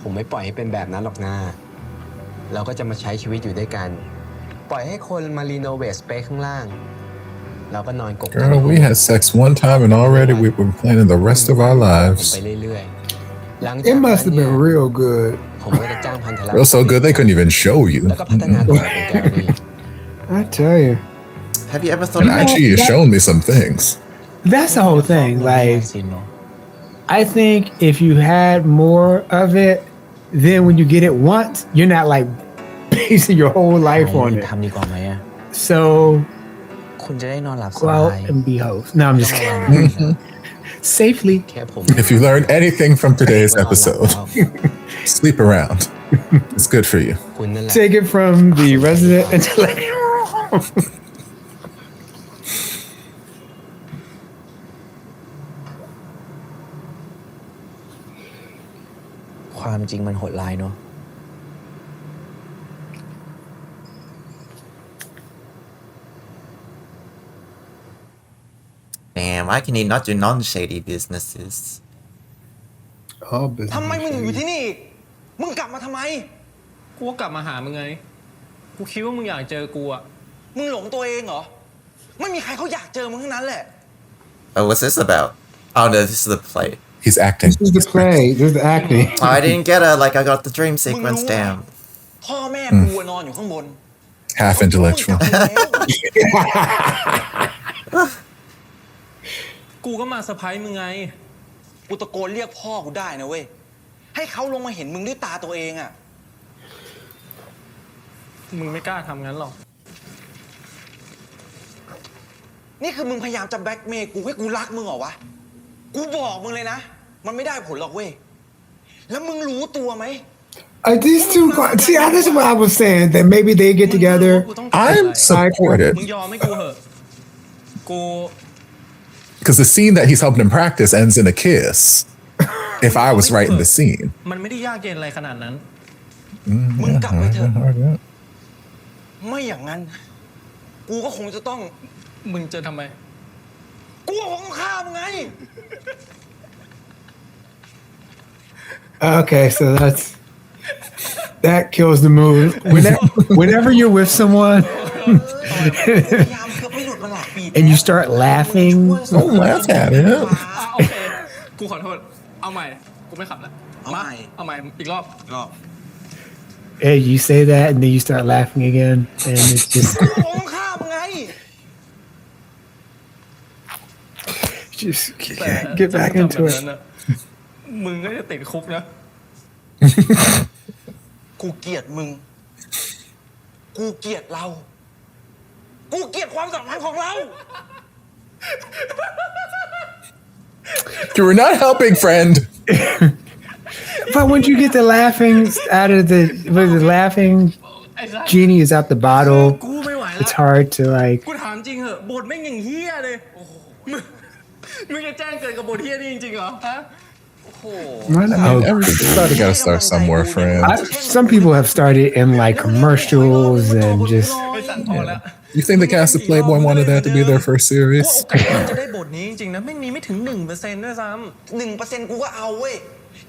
ผมไม่ปล่อยให้เป็นแบบนั้นหรอกนะเราก็จะมาใช้ชีวิตอยู่ด้วยกัน ปล่อยให้คนมารีโนเวทสเปซข้างล่างเราก็นอนกก Girl, we had sex one time and already we've been planning the rest of our ผม lives. ไปเรื่อยๆหลังจาก It must have been real good. ผมก็จะจ้างพันธะ Real so good they couldn't even show you. แล้วก็พัฒนาตัวเป็นแกลลี่ I tell you, Have you ever thought And about actually, you've shown me some things. that's the whole thing. Like, ซินเนาะ I think if you had more of it, then when you get it once, you're not like basing your whole life on it. ทำดีกว่าไหมอ่ะ So คุณจะได้นอนหลับส go บา out ย and be host. No, I'm just kidding. Safely. แค่ผม If you learned anything from today's episode, sleep around. It's good for you. คุณนั่นแหละ Take it from the resident intellectual. ความจริงมันโหดร้ายเนาะ Damn, why can he not do non-shady businesses? All business. ทำไมมึงอยู่ที่นี่อีกมึงกลับมาทำไม กูก็กลับมาหามึงไง กูคิดว่ามึงอยากเจอกูอะ มึงหลงตัวเองเหรอ ไม่มีใครเขาอยากเจอมึงทั้งนั้นแหละ Oh, what's this about? Oh no, this is the play. He's acting. This is the play. This is the acting. Oh, I didn't get it. Like I got the dream sequence down. พ่อแม่กูนอนอยู่ข้างบน Half intellectual. กูก็มาเซอร์ไพรส์มึงไง กูตะโกนเรียกพ่อกูได้นะเว้ย ให้เขาลงมาเห็นมึงด้วยตาตัวเองอะ มึงไม่กล้าทำงั้นหรอก นี่คือมึงพยายามจะแบล็กเมย์กูให้กูรักมึงเหรอวะ กูบอกมึงเลยนะ มันไม่ได้ผลหรอกเว้ย แล้วมึงรู้ตัวไหม These two, see, this is what I was saying, that maybe they get together. I'm supportive. มึงยอมให้กูเหอะ กู Because the scene that he's helping him practice ends in a kiss. If I was writing the scene. มันไม่ได้ยากเย็นอะไรขนาดนั้น มึงกลับไปเถอะ ไม่อย่างนั้น กูก็คงจะต้อง มึงจะทำไม กูคงฆ่ามึงไง Okay, so that kills the mood. Whenever you're with someone พยายามเกือบไม่หลุดมาหลายปี and you start laughing, Don't laugh at it. โอเค กูขอโทษ เอาใหม่ กูไม่ขับแล้ว เอาใหม่ เอาใหม่ อีกรอบ ก็ hey, you say that and then you start laughing again, and it's just กูคงฆ่ามึงไง just get back into แบบ it. นั้นน่ะมึงก็จะติดคุกนะ กูเกลียดมึง กูเกลียดเรา กูเกลียดความสัมพันธ์ของเรา You were not helping, friend. But once you get the laughing out of the laughing genie is out the bottle, กูไม่ไหว it's แล้ว hard to like. กูถามจริงเหอะบทแม่งอย่างเฮี้ยเลยมึงจะแจ้งเกิดกับบทเฮี้ยนี่จริงๆเหรอฮะ Everybody gotta start somewhere, friend. Some people have started in like commercials and just. ไม่สั่นพอแล้ว You think the cast of Playboy wanted that to be their first ว่า series? โอกาสจะได้บทนี้จริงๆนะไม่มีไม่ถึง 1% ด้วยซ้ 1%กูก็เอาเว้ย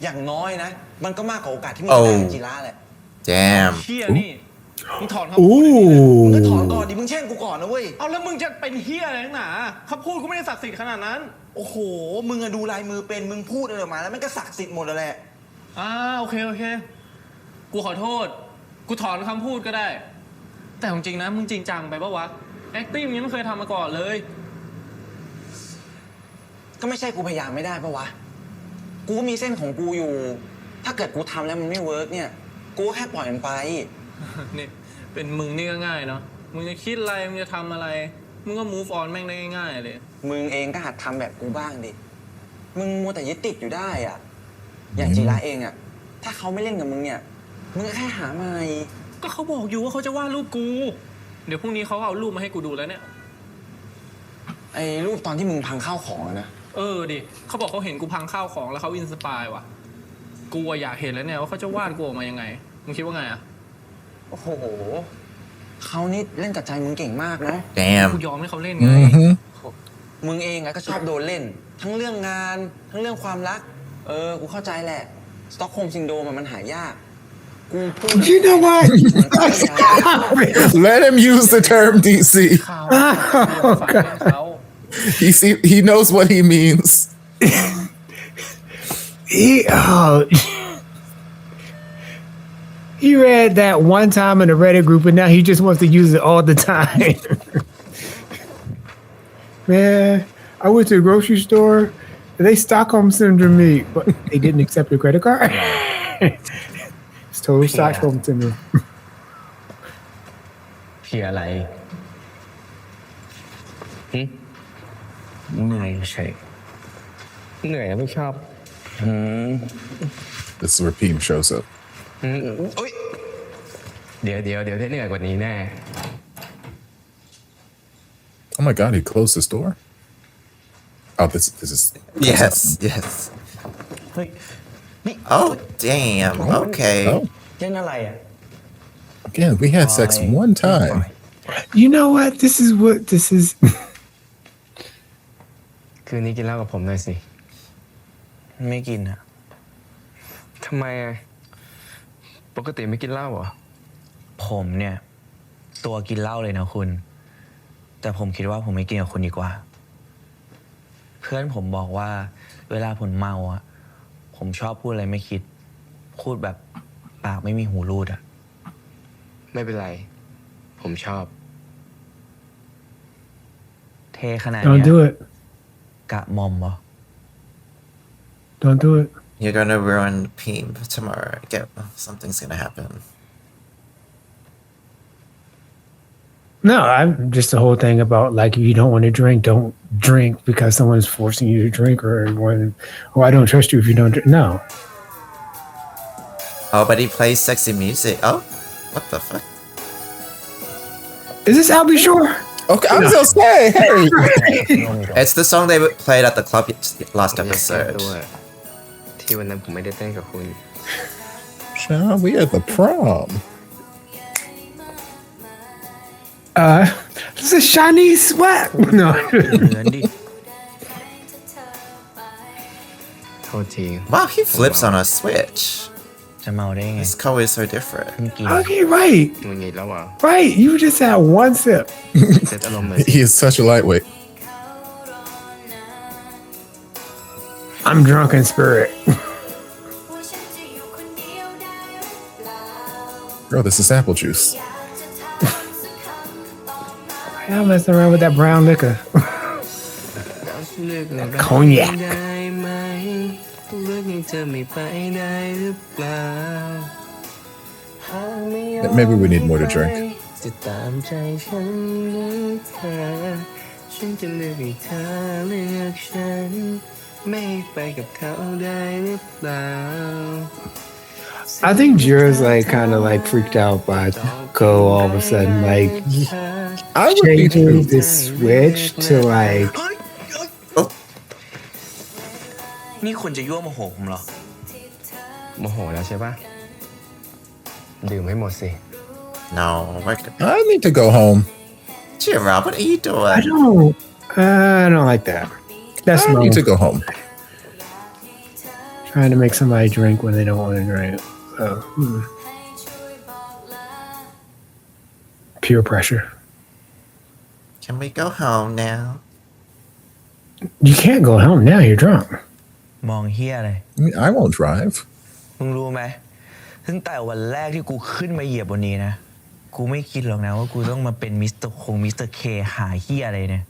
อย่างน้อยนะ มันก็มากกว่าโอกาสที่มึงจะได้จีราแหละ Damn. ำเฮี้ยนี่มึงถอนคำพูดนี่นะ มึงก็ถอน Ooh. ก่อนดิ มึงแช่งกูก่อนนะเว้ย เอาแล้วมึงจะเป็นเฮี้ยอะไรนักหนาคำพูดกูไม่ได้ศักดิ์สิทธิ์ขนาดนั้น โอ้โห มึงอะดูลายมือเป็น มึงพูดอะไรออกมาแล้วมันก็ศักดิ์สิทธิ์หมดแล้วแหละ โอเคกูขอโทษ กูถอนคำพูดก็ได้ แต่จริงๆนะมึงจริงจังไปปะวะ acting มึงยังไม่เคยทำมาก่อนเลย ก็ไม่ใช่กูพยายามไม่ได้ปะวะ กูก็มีเส้นของกูอยู่ ถ้าเกิดกูทำแล้วมันไม่เวิร์กเนี่ย กูก็แค่ปล่อยมันไป ฮ นี่เป็นมึงนี่ก็ง่ายเนาะมึงจะคิดอะไรมึงจะทำอะไรมึงก็ move on แม่งได้ง่ายๆเลยมึงเองก็หัดทำแบบกูบ้างดิมึงมัวแต่ยึดติดอยู่ได้อ่ะอย่างจีระเองอ่ะถ้าเขาไม่เล่นกับมึงเนี่ยมึงก็แค่หาใหม่ก็เขาบอกอยู่ว่าเขาจะวาดรูปกูเดี๋ยวพรุ่งนี้เขาเอารูปมาให้กูดูแล้วเนี่ยไอ้รูปตอนที่มึงพังข้าวของนะดิเขาบอกเขาเห็นกูพังข้าวของแล้วเขาอินสปายว่ะกูอยากเห็นแล้วเนี่ยว่าเขาจะวาดกูออกมายังไงมึงคิดว่าไงอะโอ้โหเขานี่เล่นกับใจมึงเก่งมากนะกูยอมให้เขาเล่นไงมึงเองก็ชอบโดนเล่นทั้งเรื่องงานทั้งเรื่องความรักกูเข้าใจแหละสต็อกโฮล์มซินโดรมมันหายากกูพูด You know what? Let him use the term, DC. He knows what he means. He read that one time in a Reddit group, and now he just wants to use it all the time. Man, I went to the grocery store. They Stockholm syndrome me, but they didn't accept your credit card. It's total Stockholm syndrome. เพียอะไรเหนื่อยใช่เหนื่อยไม่ชอบThis is where Peem shows up. เดี๋ยวได้เหนื่อยกว่านี้แน่ Oh my God, he closed his door? Oh, this is... Yes. Oh, damn. Okay. Oh. เล่นอะไรอ่ะ Again, we had sex one time. You know what? This is. คืนนี้กินเหล้ากับผมหน่อยสิไม่กินอ่ะทำไมปกติไม่กินเหล้าเหรอผมเนี่ยตัวกินเหล้าเลยนะคุณแต่ผมคิดว่าผมไม่กินกับคุณดีกว่าเพื่อนผมบอกว่าเวลาผมเมาอ่ะผมชอบพูดอะไรไม่คิดพูดแบบปากไม่มีหูรูดอ่ะไม่เป็นไรผมชอบเทขนาด Don't เนี้ย do it. กะมอมเหรอ Don't do it. You're gonna ruin Peem tomorrow. Something's gonna happen. No, I'm just the whole thing about like if you don't want to drink, don't drink because someone's forcing you to drink or I don't trust you if you don't drink. No. Oh, but he plays sexy music. Oh, what the fuck? Is this I'll be sure? Okay, I'm so sorry. Hey. It's the song they played at the club last episode. ที่วันนั้นผมไม่ได้เต้นกับคุณ Sean, we at the prom. This is shiny sweat. No. โทษที Wow, he flips on a switch. จะเมาได้ไง His color is so different. กิน Okay, right. มึงหงิดแล้วเหรอ Right. You just had one sip. เซ็ตอารมณ์เลย He is such a lightweight. I'm drunk in spirit. Bro, this is apple juice. I'm messing around with that brown liquor. Cognac. Maybe we need more to drink. จะตามใจฉันหรือเธอฉันจะเลือกให้เธอเลือกฉันไม่ไปกับเขาได้หรือเปล่า I think Jira's like kind of like freaked out by Go all of a sudden like I would be changing too. the switch to like นี่คุณจะยั่วโมโหผมเหรอ โมโหแล้วใช่ปะดื่มให้หมดสิ No, I need to go home. Jira, what are you doing? I don't like that. That's I need to go home. Trying to make somebody drink when they don't want to drink. So, Pure pressure. Can we go home now? You can't go home now. You're drunk. มองเฮียอะไร I mean, I won't drive. มึงรู้ไหมตั้งแต่วันแรกที่กูขึ้นมาเหยียบบนนี้นะกูไม่คิดหรอกนะว่ากูต้องมาเป็นมิสเตอร์เคหาเฮียอะไรเนี่ย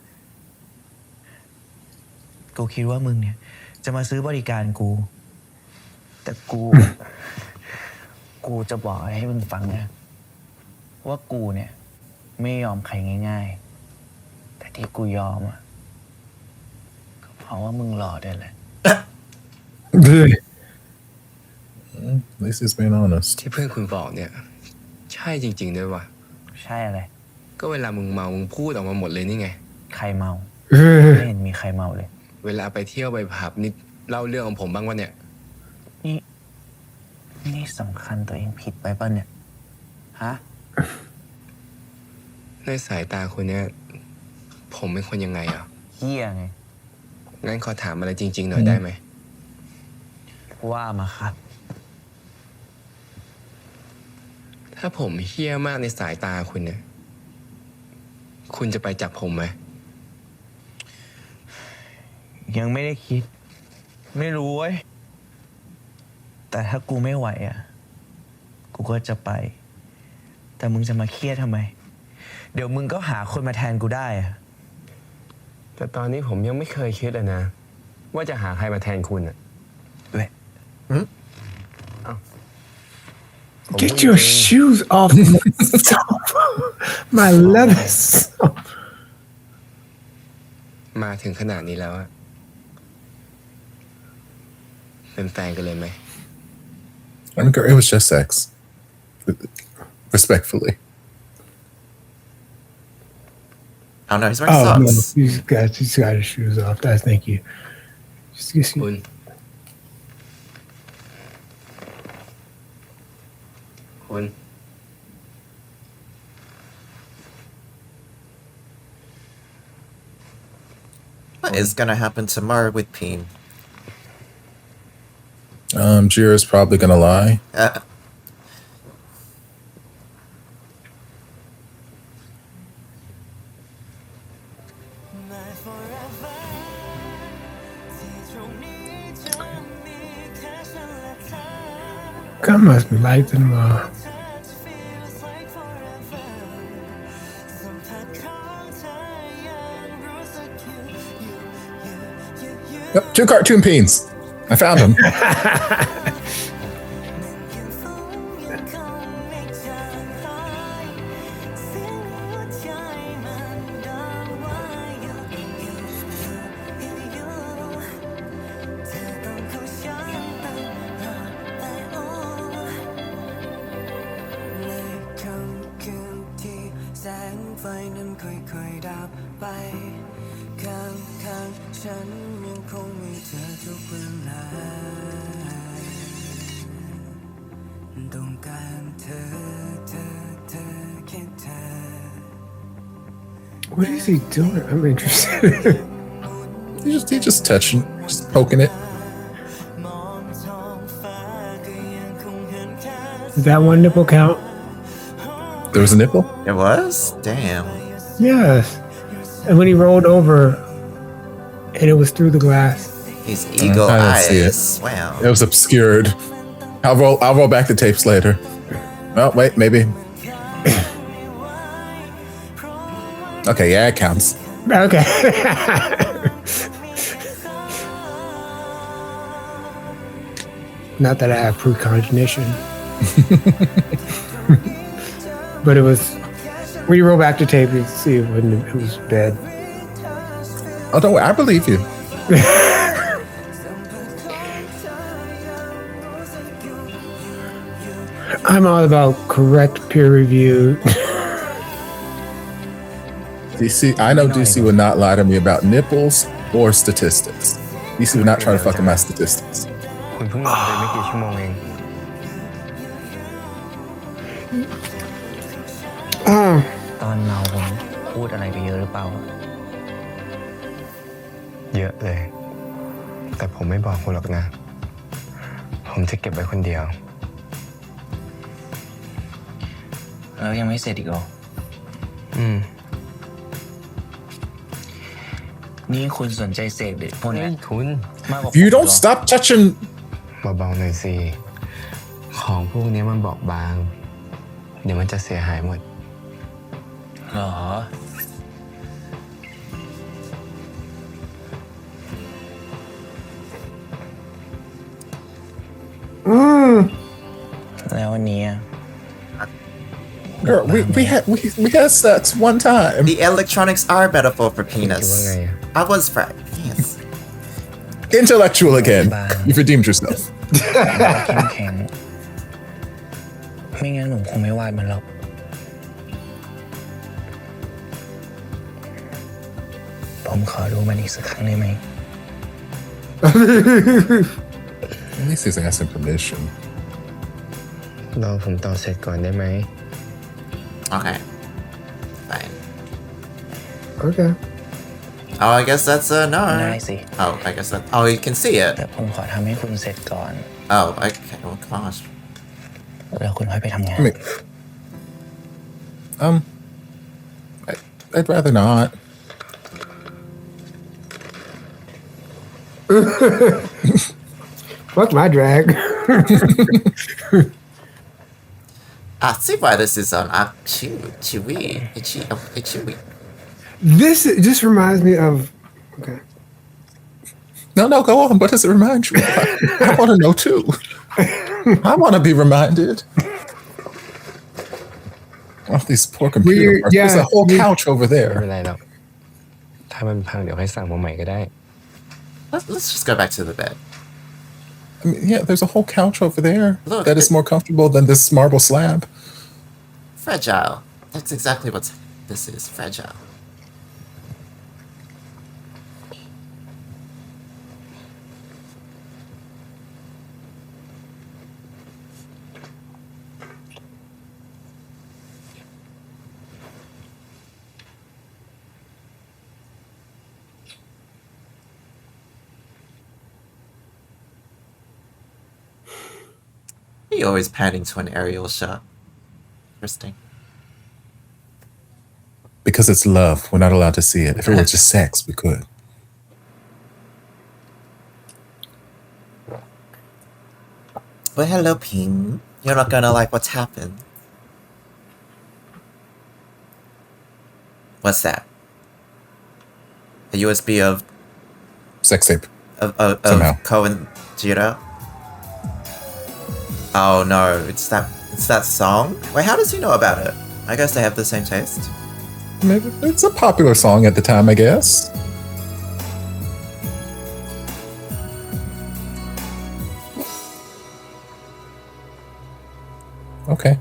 กูคิดว่ามึงเนี่ยจะมาซื้อบริการกูแต่กูจะบอกให้มึงฟังนะ ว่ากูเนี่ยไม่ยอมใครง่ายๆแต่ที่กูยอมอ่ะก็เพราะว่ามึงหล่อด้วยแหละ At least he's being honest. ที่เพื่อนคุณบอกเนี่ย ใช่จริงๆด้วยวะ ใช่อะไร ก็เวลามึงเมามึงพูดออกมาหมดเลยนี่ไง ใครเมา ไม่เห็นมีใครเมาเลย เวลาไปเที่ยวไปผับนี่เล่าเรื่องของผมบ้างวะเนี่ย นี่สำคัญตัวเองผิดไปป่ะเนี่ย ฮะ ในสายตาคุณเนี่ย ผมเป็นคนยังไงอ่ะ เหี้ยไง งั้นขอถามอะไรจริงๆหน่อยได้ไหม ว่ามาครับ ถ้าผมเฮี้ยมากในสายตาคุณเนี่ย คุณจะไปจับผมไหม ยังไม่ได้คิด ไม่รู้เว้ย แต่ถ้ากูไม่ไหวอ่ะ กูก็จะไป แต่มึงจะมาเครียดทำไม เดี๋ยวมึงก็หาคนมาแทนกูได้อ่ะ แต่ตอนนี้ผมยังไม่เคยคิดเลยนะ ว่าจะหาใครมาแทนคุณอ่ะ ด้วย Get your shoes off my leather. มาถึงขนาดนี้แล้วอะเป็นแฟนกันเลยไหม I mean, it was just sex. Respectfully. Oh no, he's wearing Oh no, socks. he's got his shoes off. Thank you. Just คุณ คุณ What is gonna happen tomorrow with Peen? Jira's probably gonna lie. God must be lights in my. Yep, 2 cartoon peens. I found them. What is he doing? I'm interested. He's just touching, just poking it. Does that one nipple count? There was a nipple? It was? Damn. Yes. And when he rolled over, and it was through the glass. His eagle I didn't see it. eyes. Wow. It was obscured. I'll roll back the tapes later. Oh, wait, maybe. Okay, yeah, it counts. Okay. Not that I have precognition. But it was, when you roll back the tape, you see it was bad. Oh, don't worry, I believe you. I'm all about correct peer review. DC, I know DC would not lie to me about nipples or statistics. DC would not try to fuck with my statistics. คุณเพิ่งนอนไปไม่กี่ชั่วโมงเอง ตอนเมาผมพูดอะไรไปเยอะหรือเปล่า เยอะเลย แต่ผมไม่บอกคุณหรอกนะ ผมจะเก็บไว้คนเดียว แล้วยังไม่เสร็จอีกเหรอ นี่คุณสนใจเสพเด็กพวกเนี้ย คุณ มากกว่า If you don't stop touching เบาๆหน่อยสิ ของพวกนี้มันบอบบาง เดี๋ยวมันจะเสียหายหมด หรอ แล้ววันนี้ Girl, we had sex one time. The electronics are metaphor for คิดว่า penis. ไงอะ I was right. Yes. Intellectual again. You've redeemed yourself. เข้มแข็งไม่งั้นผมคงไม่วาดมันหรอก ผมขอดูมันอีกสักครั้งได้ไหม At least he's asking permission. รอผมต่อเสร็จก่อนได้ไหม Okay. Fine. Okay. Oh, I guess that's a no. ได้สิ Oh, I guess that. Oh, you can see it. แต่ผมขอทำให้คุณเสร็จก่อน Oh, okay. Well, gosh. แล้วคุณค่อยไปทำงาน I mean, I'd rather not. Fuck my drag. I see why this is on Chewy. This reminds me of. Okay. No, go on. What does it remind you of? I want to know too. I want to be reminded. Oh, these poor computer parts. There's a whole couch over ไม่ there. เป็นไรหรอก ถ้ามันพังเดี๋ยวให้สั่งมาใหม่ก็ได้ Let's just go back to the bed. I mean, yeah, there's a whole couch over there Look, that is more comfortable than this marble slab. Fragile. That's exactly what this is. Fragile. He always panning to an aerial shot. Interesting. Because it's love. We're not allowed to see it. If it were just sex, we could. But hello, Pim. You're not gonna like what's happened. What's that? A USB of Sex tape. of Somehow. Ko and Jira? Oh no, it's that song? Wait, how does he know about it? I guess they have the same taste. Maybe it's a popular song at the time, I guess. Okay.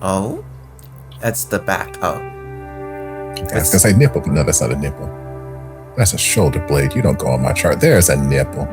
Oh? That's the back. Oh. I was gonna say nipple, but no, that's not a nipple. That's a shoulder blade. You don't go on my chart. There's a nipple.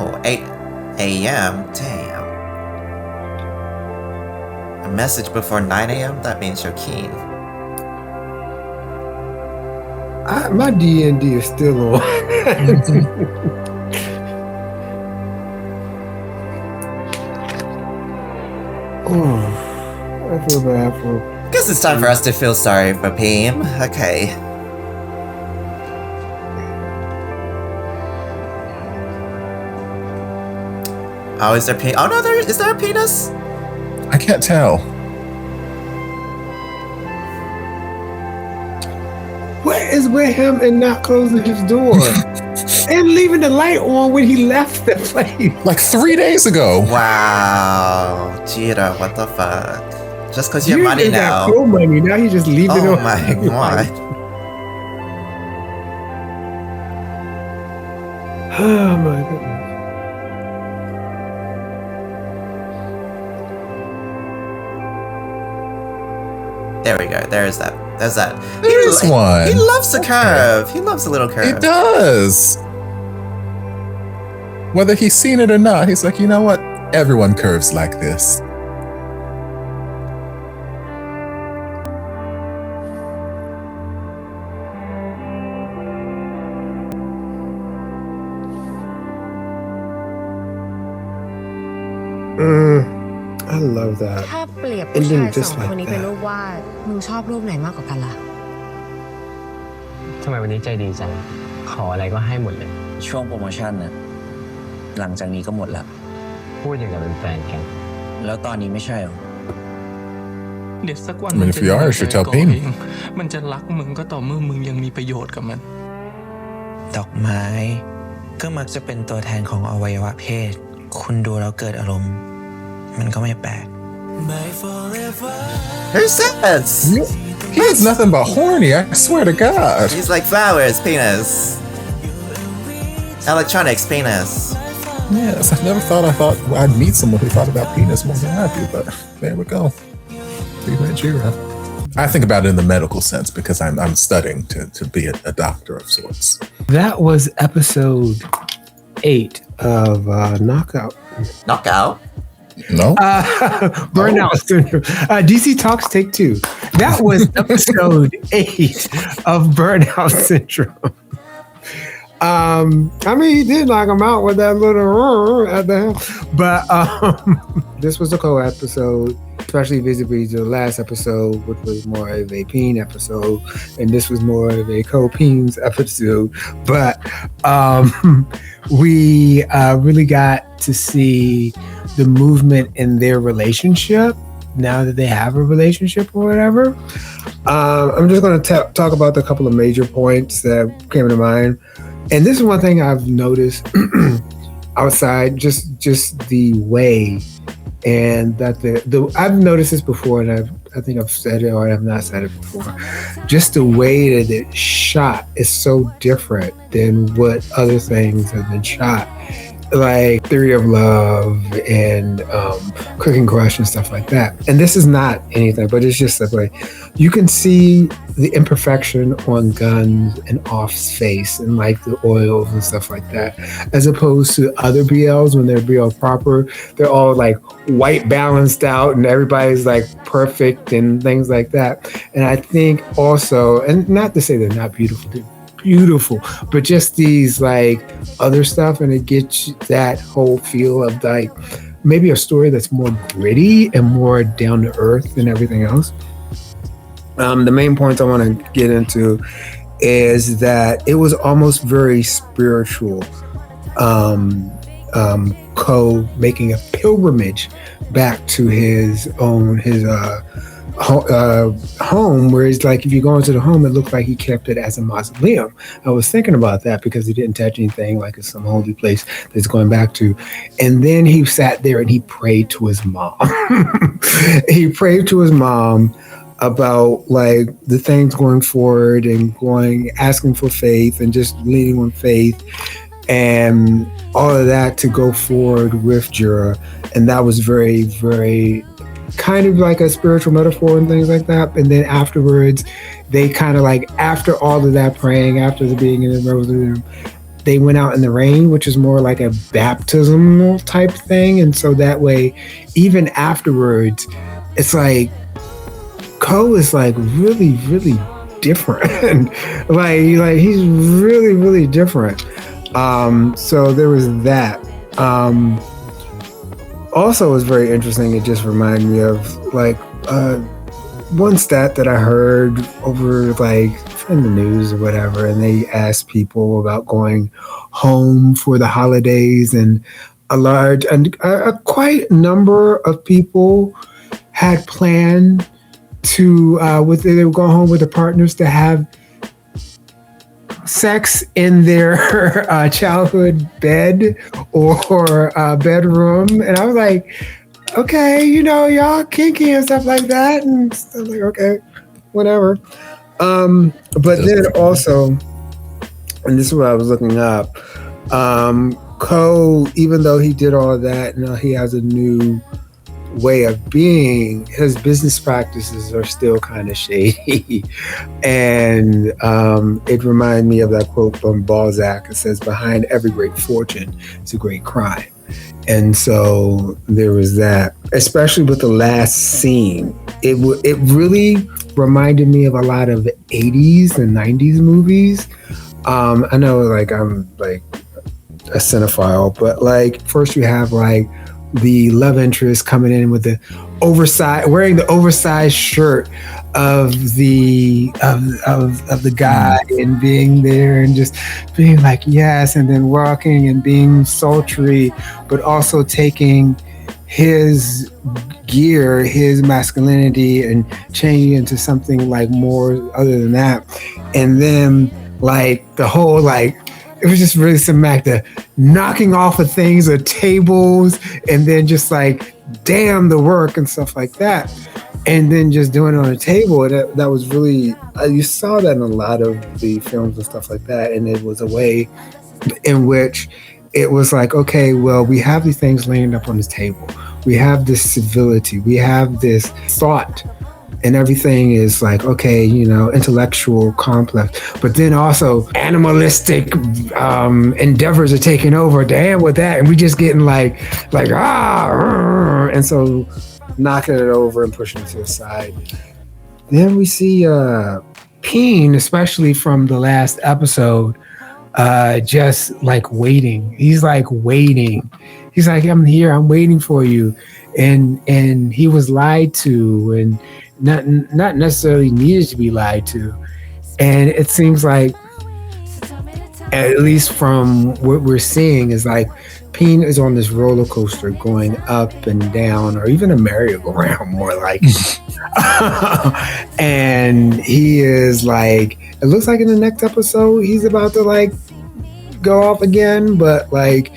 Oh, 8 a.m. Damn. A message before 9 a.m. That means you're keen. My D&D is still on. Oh, I feel bad for. Guess it's time for us to feel sorry for Pim. Okay. Oh, is there Oh no, is there a penis? I can't tell. What is with him and not closing his door and leaving the light on when he left the place? Like 3 days ago. Wow, Jira, what the fuck? Just because you have money Usually now. got pro money. Now he just leaving it Oh on. my god. Oh my goodness. There we go. There's that. There's that. There's one. He loves the curve. He loves a little curve. He does. Whether he's seen it or not, he's like, you know what? Everyone curves like this. love that. ถ้าเปรียบผู้ชายสองคนนี้เป็นรูปวาดมึงชอบรูปไหนมากกว่ากันล่ะ ทำไมวันนี้ใจดีจัง ขออะไรก็ให้หมดเลย ช่วงโปรโมชั่นน่ะหลังจากนี้ก็หมดแล้ว พูดอย่างกับเป็นแฟนกัน แล้วตอนนี้ไม่ใช่หรอ เดี๋ยวสักวัน I mean, if you are, you should tell Pim. มันจะรักมึงก็ต่อเมื่อมึงยังมีประโยชน์กับมัน ดอกไม้ก็มักจะเป็นตัวแทนของอวัยวะเพศ คุณดูแล้วเกิดอารมณ์ มันก็ไม่แปลก Who says? He's nothing but horny, I swear to God. He's like flowers, penis. Electronics, penis. Yes, I never thought I'd meet someone who thought about penis more than I do, but there we go. I think about it in the medical sense because I'm studying to be a doctor of sorts. That was episode 8 of Knockout. Knockout? No? Burnout Syndrome. DC Talks Take 2. That was episode 8 of Burnout Syndrome. I mean, he did knock him out with that little at the end. But this was a co-episode, especially vis-a-vis the last episode, which was more of a peen episode, and this was more of a co-peens episode. But we really got to see the movement in their relationship now that they have a relationship or whatever. I'm just going to talk about a couple of major points that came to mind. And this is one thing I've noticed outside, just the way, and that I've noticed this before, and I think I've said it or I have not said it before. Just the way that it's shot is so different than what other things have been shot. Like Theory of Love and Cooking Crush and stuff like that. And this is not anything, but it's just like you can see the imperfection on Guns and Off's face and like the oils and stuff like that, as opposed to other BLs when they're BL proper. They're all like white balanced out and everybody's like perfect and things like that. And I think also, and not to say they're not beautiful, beautiful, but just these like other stuff, and it gets that whole feel of like maybe a story that's more gritty and more down to earth than everything else. The main points I want to get into is that it was almost very spiritual. Ko making a pilgrimage back to his home, where it's like if you go into the home, it looked like he kept it as a mausoleum. I was thinking about that because he didn't touch anything, like it's some holy place that he's going back to. And then he sat there and he prayed to his mom. He prayed to his mom about like the things going forward and asking for faith and just leading on faith and all of that to go forward with Jura. And that was very, very kind of like a spiritual metaphor and things like that. And then afterwards, they kind of like, after all of that praying, after the being in the rosary, they went out in the rain, which is more like a baptismal type thing. And so that way, even afterwards, it's like, Ko is like really, really different. like he's really, really different. So there was that. Also, it was very interesting. It just reminded me of like one stat that I heard over like in the news or whatever, and they asked people about going home for the holidays, and a quite number of people had planned to they would go home with their partners to have sex in their childhood bed or bedroom. And I was like, okay, you know, y'all kinky and stuff like that. And I was like, okay, whatever. But then also, and this is what I was looking up, Ko, even though he did all of that, you know, he has a new way of being, his business practices are still kind of shady. And it reminded me of that quote from Balzac. It says, behind every great fortune is a great crime. And so there was that, especially with the last scene. It really reminded me of a lot of 80s and 90s movies. I know like I'm like a cinephile, but like first you have like the love interest coming in with the wearing the oversized shirt of the guy and being there and just being like yes, and then walking and being sultry, but also taking his gear, his masculinity, and changing into something like more other than that. And then like the whole like it was just really cinematic, the knocking off of things or tables, and then just like damn the work and stuff like that, and then just doing it on a table. That was really you saw that in a lot of the films and stuff like that, and it was a way in which it was like, okay, well, we have these things laying up on this table. We have this civility. We have this thought, and everything is like, okay, you know, intellectual, complex, but then also animalistic endeavors are taking over. Damn with that, and we just getting like and so knocking it over and pushing it to the side. Then we see Peen, especially from the last episode, just like waiting. He's like waiting. He's like, I'm here, I'm waiting for you. And he was lied to and not necessarily needed to be lied to. And it seems like, at least from what we're seeing, is like Peen is on this roller coaster going up and down, or even a merry-go-round more like. And he is like, it looks like in the next episode he's about to like go off again, but like,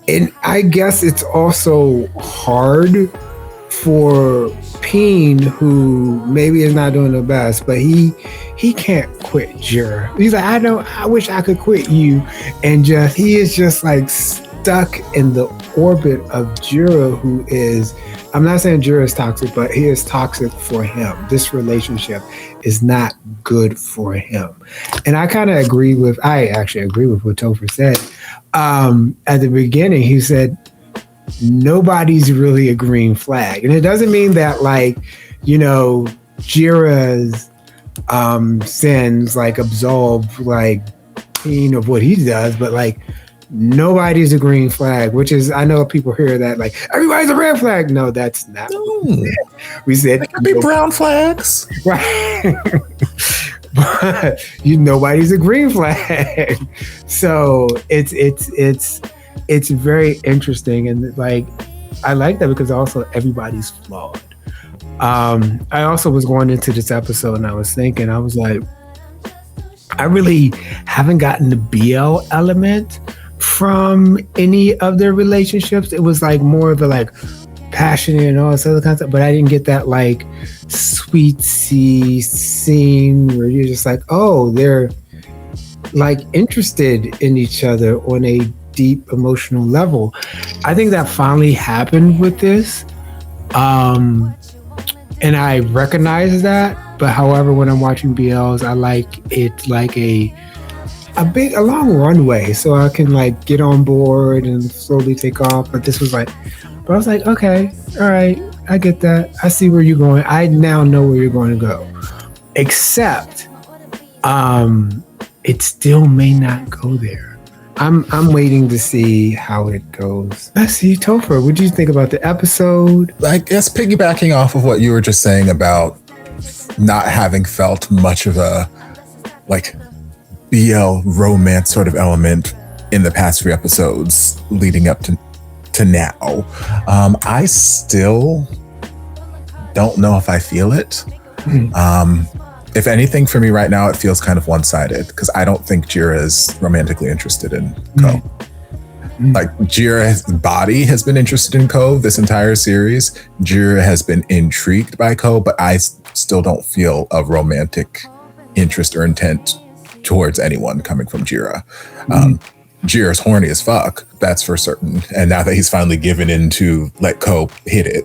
and I guess it's also hard for Peen, who maybe is not doing the best, but he can't quit Jira. He's like, I wish I could quit you, and just he is just like stuck in the orbit of Jira, who is, I'm not saying Jira is toxic, but he is toxic for him. This relationship is not good for him. And I actually agree with what Topher said. At the beginning, he said, nobody's really a green flag. And it doesn't mean that like, you know, Jira's sins like absolve like Peen of what he does, but like nobody's a green flag, which is, I know people hear that like everybody's a red flag. No, that's not what we said. We said there could be brown flags. Right. But nobody's a green flag. So it's very interesting, and like I like that because also everybody's flawed. I also was going into this episode and I was thinking, I was like, I really haven't gotten the BL element from any of their relationships. It was like more of a like passionate and all this other kind of stuff, but I didn't get that like sweet-see scene where you're just like, oh, they're like interested in each other on a deep emotional level. I think that finally happened with this, and I recognize that. But however, when I'm watching BLs, I like it like a long runway, so I can like get on board and slowly take off. But this was like, but I was like, okay, all right, I get that. I see where you're going. I now know where you're going to go. Except, it still may not go there. I'm waiting to see how it goes. Let's see, Topher, what do you think about the episode? I guess piggybacking off of what you were just saying about not having felt much of a like BL romance sort of element in the past few episodes leading up to now. I still don't know if I feel it. If anything, for me right now, it feels kind of one-sided because I don't think Jira is romantically interested in Ko. Like Jira's body has been interested in Ko this entire series. Jira has been intrigued by Ko, but I still don't feel a romantic interest or intent towards anyone coming from Jira. Jira's horny as fuck, that's for certain. And now that he's finally given in to let Ko hit it,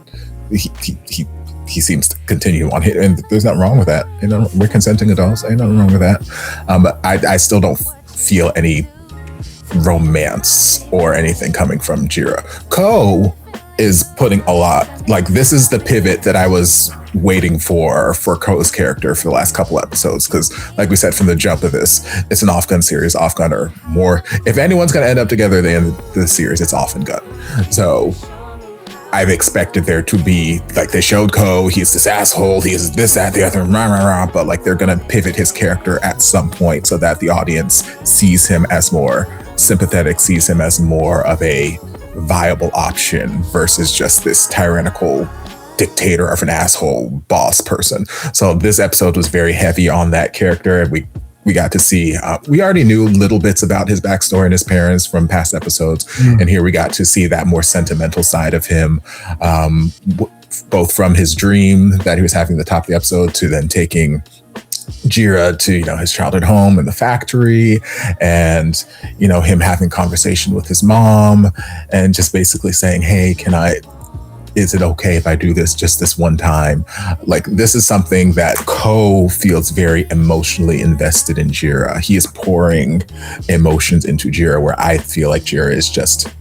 he seems to continue on hitting, and there's nothing wrong with that. You know, we're consenting adults, ain't nothing wrong with that. But I still don't feel any romance or anything coming from Jira. Ko is putting a lot, like this is the pivot that I was waiting for Ko's character for the last couple episodes, because like we said from the jump of this, it's an OffGun series. OffGun are more, if anyone's going to end up together at the end of the series, it's Off and Gun. So I've expected there to be, like, they showed Ko, he's this asshole, he's this, that, the other, rah, rah, rah, but like they're gonna pivot his character at some point so that the audience sees him as more sympathetic, sees him as more of a viable option versus just this tyrannical dictator of an asshole boss person. So this episode was very heavy on that character, and we got to see, we already knew little bits about his backstory and his parents from past episodes. And here we got to see that more sentimental side of him, both from his dream that he was having at the top of the episode to then taking Jira to, you know, his childhood home and the factory, and, you know, him having conversation with his mom and just basically saying, hey, is it okay if I do this just this one time? Like, this is something that Ko feels very emotionally invested in Jira. He is pouring emotions into Jira, where I feel like Jira is just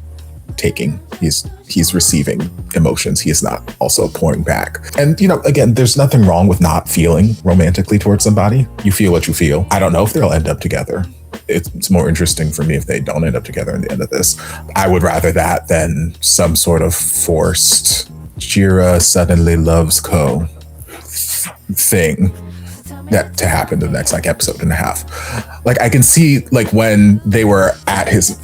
taking. He's receiving emotions. He is not also pouring back. And, you know, again, there's nothing wrong with not feeling romantically towards somebody. You feel what you feel. I don't know if they'll end up together. It's more interesting for me if they don't end up together in the end of this. I would rather that than some sort of forced Jira suddenly loves Ko thing that to happen the next like episode and a half. Like, I can see, like, when they were at his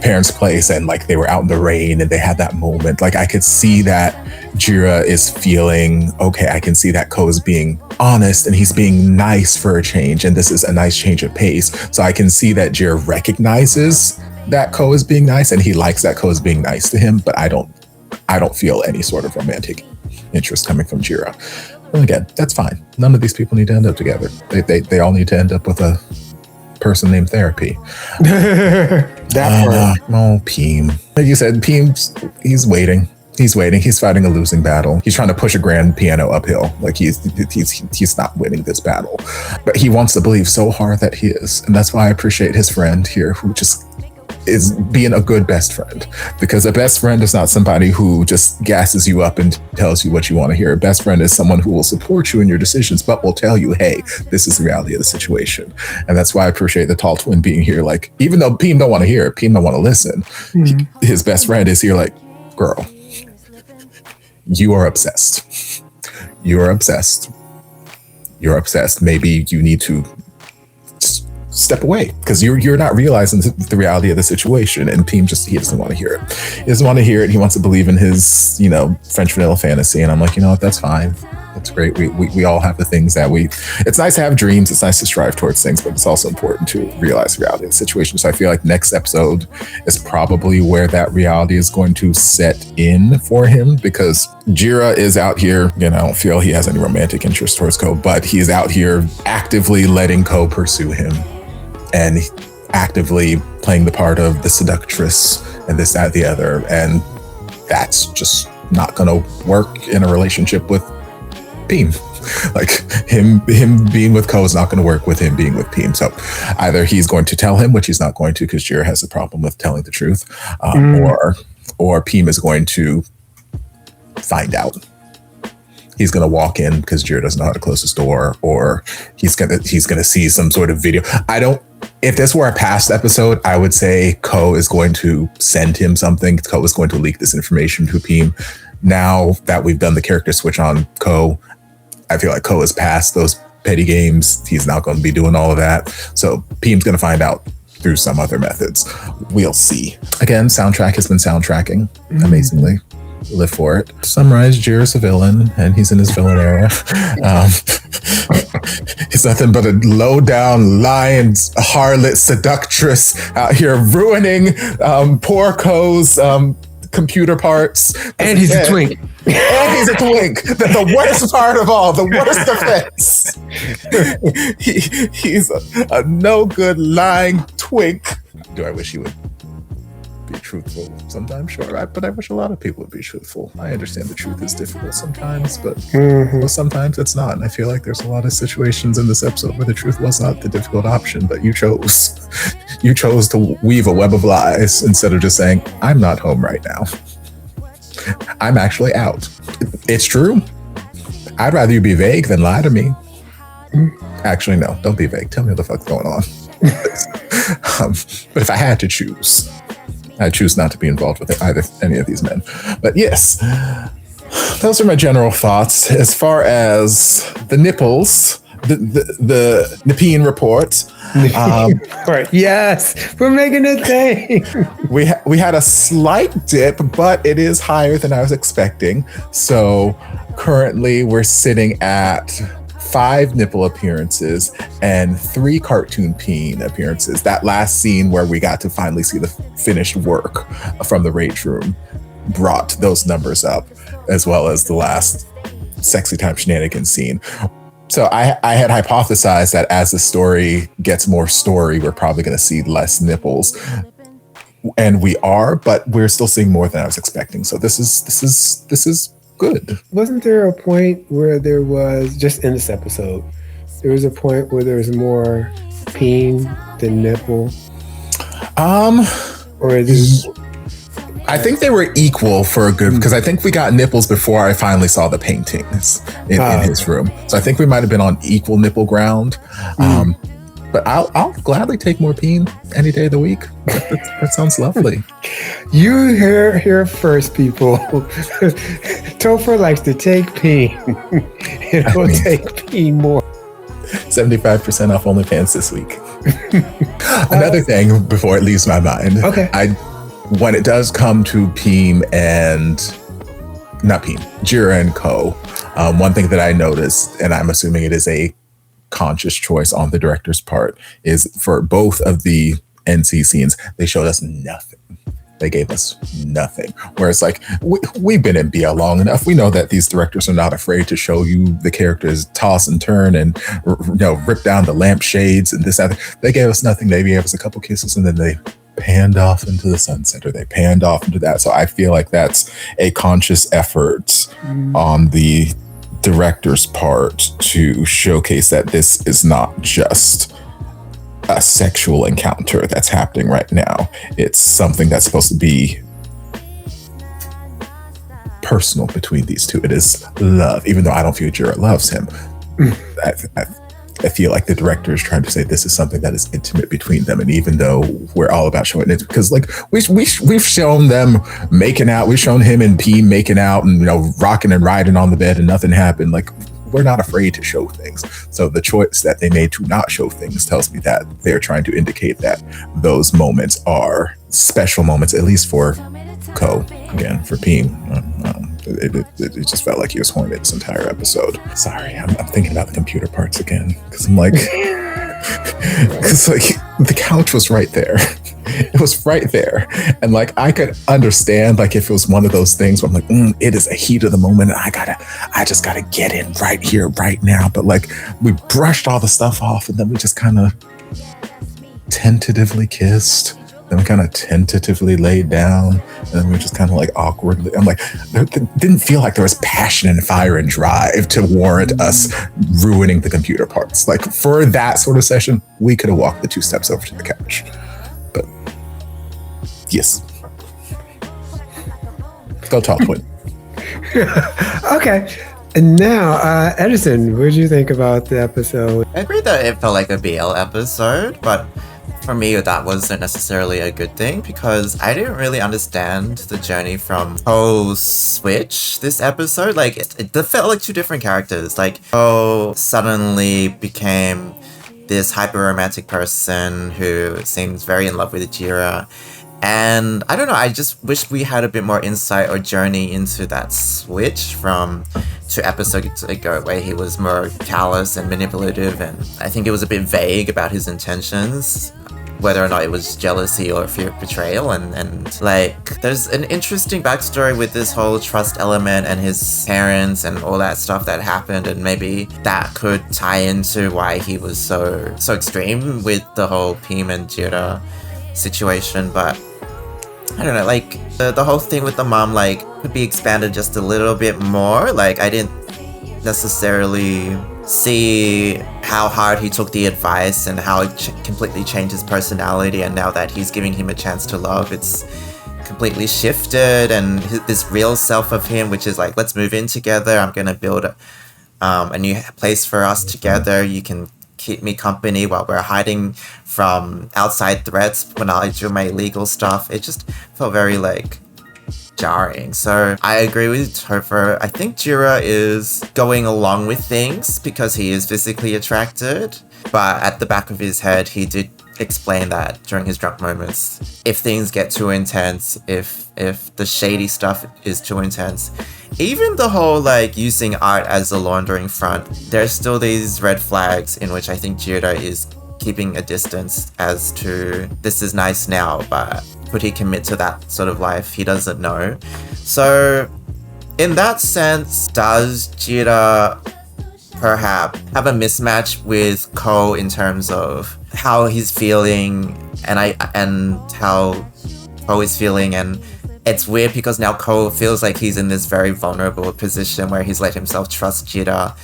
parents' place and like they were out in the rain and they had that moment, like I could see that Jira is feeling okay. I can see that Ko is being honest and he's being nice for a change, and this is a nice change of pace. So I can see that Jira recognizes that Ko is being nice and he likes that Ko is being nice to him, but I don't feel any sort of romantic interest coming from Jira. Well, again, that's fine. None of these people need to end up together. They all need to end up with a person named Therapy. Peem. Like you said, Peem's, he's waiting. He's fighting a losing battle. He's trying to push a grand piano uphill. Like he's not winning this battle, but he wants to believe so hard that he is. And that's why I appreciate his friend here, who just is being a good best friend, because a best friend is not somebody who just gasses you up and tells you what you want to hear. A best friend is someone who will support you in your decisions, but will tell you, hey, this is the reality of the situation. And that's why I appreciate the tall twin being here. Like, even though Peem don't want to hear it, Peem don't want to listen, his best friend is here like, girl, you are obsessed. You're obsessed. Maybe you need to step away, because you're not realizing the reality of the situation. And Peem he doesn't want to hear it. He doesn't want to hear it. He wants to believe in his, you know, French vanilla fantasy. And I'm like, you know what, that's fine. That's great. We all have the things that it's nice to have dreams. It's nice to strive towards things, but it's also important to realize the reality of the situation. So I feel like next episode is probably where that reality is going to set in for him, because Jira is out here, you know, I don't feel he has any romantic interest towards Ko, but he's out here actively letting Ko pursue him and actively playing the part of the seductress and this, that, the other. And that's just not going to work in a relationship with Peem. Like, him being with Ko is not going to work with him being with Peem. So either he's going to tell him, which he's not going to, because Jira has a problem with telling the truth, or Peem is going to find out. He's going to walk in because Jira doesn't know how to close his door, or he's going to see some sort of video. If this were a past episode, I would say Ko is going to send him something. Ko is going to leak this information to Peem. Now that we've done the character switch on Ko, I feel like Ko is past those petty games. He's not going to be doing all of that. So Peem's going to find out through some other methods. We'll see. Again, soundtrack has been soundtracking amazingly. Live for it. To summarize, Jira's a villain, and he's in his villain era. He's nothing but a low-down, lying, harlot, seductress out here ruining poor Ko's computer parts. And he's a twink. And he's a twink. The worst part of all, the worst offense. He's a no-good, lying twink. Do I wish he would be truthful sometimes? Sure, but I wish a lot of people would be truthful. I understand the truth is difficult sometimes, but sometimes it's not. And I feel like there's a lot of situations in this episode where the truth was not the difficult option, but you chose to weave a web of lies instead of just saying, I'm not home right now. I'm actually out. It's true. I'd rather you be vague than lie to me. Actually, no, don't be vague. Tell me what the fuck's going on. But if I had to choose, I choose not to be involved with either any of these men. But yes, those are my general thoughts. As far as the nipples, the Nepean report. Right. Yes, we're making a thing. We had a slight dip, but it is higher than I was expecting. So currently we're sitting at 5 nipple appearances and 3 cartoon peen appearances. That last scene where we got to finally see the finished work from the rage room brought those numbers up, as well as the last sexy time shenanigans scene. So I had hypothesized that as the story gets more story, we're probably going to see less nipples, and we are, but we're still seeing more than I was expecting. So this is good. Wasn't there a point where there was, just in this episode, there was a point where there was more peen than nipple? Or is I think they were equal for a good, because I think we got nipples before I finally saw the paintings in his room. So I think we might have been on equal nipple ground. But I'll gladly take more peen any day of the week. That sounds lovely. You hear first, people. Topher likes to take peen. He'll take peen more. 75% off OnlyFans this week. Another thing before it leaves my mind. Okay. When it does come to Jira and Co., one thing that I noticed, and I'm assuming it is a conscious choice on the director's part, is for both of the NC scenes, they showed us nothing. They gave us nothing. Whereas, like, we've been in BL long enough. We know that these directors are not afraid to show you the characters toss and turn and rip down the lampshades and this, that. They gave us nothing. They gave us a couple kisses and then they panned off into the sunset, or they panned off into that. So I feel like that's a conscious effort on the director's part to showcase that this is not just a sexual encounter that's happening right now. It's something that's supposed to be personal between these two. It is love, even though I don't feel Jira loves him. I feel like the director is trying to say this is something that is intimate between them, and even though we're all about showing it, because like we've shown them making out, we've shown him and P making out, and rocking and riding on the bed, and nothing happened. Like, we're not afraid to show things. So the choice that they made to not show things tells me that they're trying to indicate that those moments are special moments, at least for Co. Again, for P. It just felt like he was horny this entire episode. Sorry, I'm thinking about the computer parts again, because I'm like, because like the couch was right there. It was right there, and like I could understand like if it was one of those things where I'm like, it is a heat of the moment, and I just gotta get in right here, right now. But like we brushed all the stuff off, and then we just kind of tentatively kissed. Then we kind of tentatively laid down, and then we just kind of like awkwardly. I'm like, it didn't feel like there was passion and fire and drive to warrant us ruining the computer parts. Like for that sort of session, we could have walked the 2 steps over to the couch. But yes, go talk with. Okay. And now, Edison, what did you think about the episode? I agree that it felt like a BL episode, but for me, that wasn't necessarily a good thing because I didn't really understand the journey from Co's switch this episode. Like, it felt like 2 different characters. Like, Co suddenly became this hyper-romantic person who seems very in love with Jira. And I don't know, I just wish we had a bit more insight or journey into that switch from 2 episodes ago where he was more callous and manipulative, and I think it was a bit vague about his intentions, whether or not it was jealousy or fear of betrayal, and like there's an interesting backstory with this whole trust element and his parents and all that stuff that happened, and maybe that could tie into why he was so extreme with the whole Pim and Jira situation. But I don't know, like the whole thing with the mom like could be expanded just a little bit more. Like I didn't necessarily see how hard he took the advice and how it completely changed his personality, and now that he's giving him a chance to love, it's completely shifted, and this real self of him, which is like, let's move in together, I'm gonna build a new place for us together, you can keep me company while we're hiding from outside threats when I do my illegal stuff. It just felt very like jarring. So I agree with Topher. I think Jira is going along with things because he is physically attracted, but at the back of his head, he did explain that during his drunk moments. If things get too intense, if the shady stuff is too intense, even the whole like using art as a laundering front, there's still these red flags in which I think Jira is keeping a distance as to this is nice now, but would he commit to that sort of life? He doesn't know. So in that sense, does Jira perhaps have a mismatch with Ko in terms of how he's feeling and how Ko is feeling? And it's weird because now Ko feels like he's in this very vulnerable position where he's let himself trust Jira,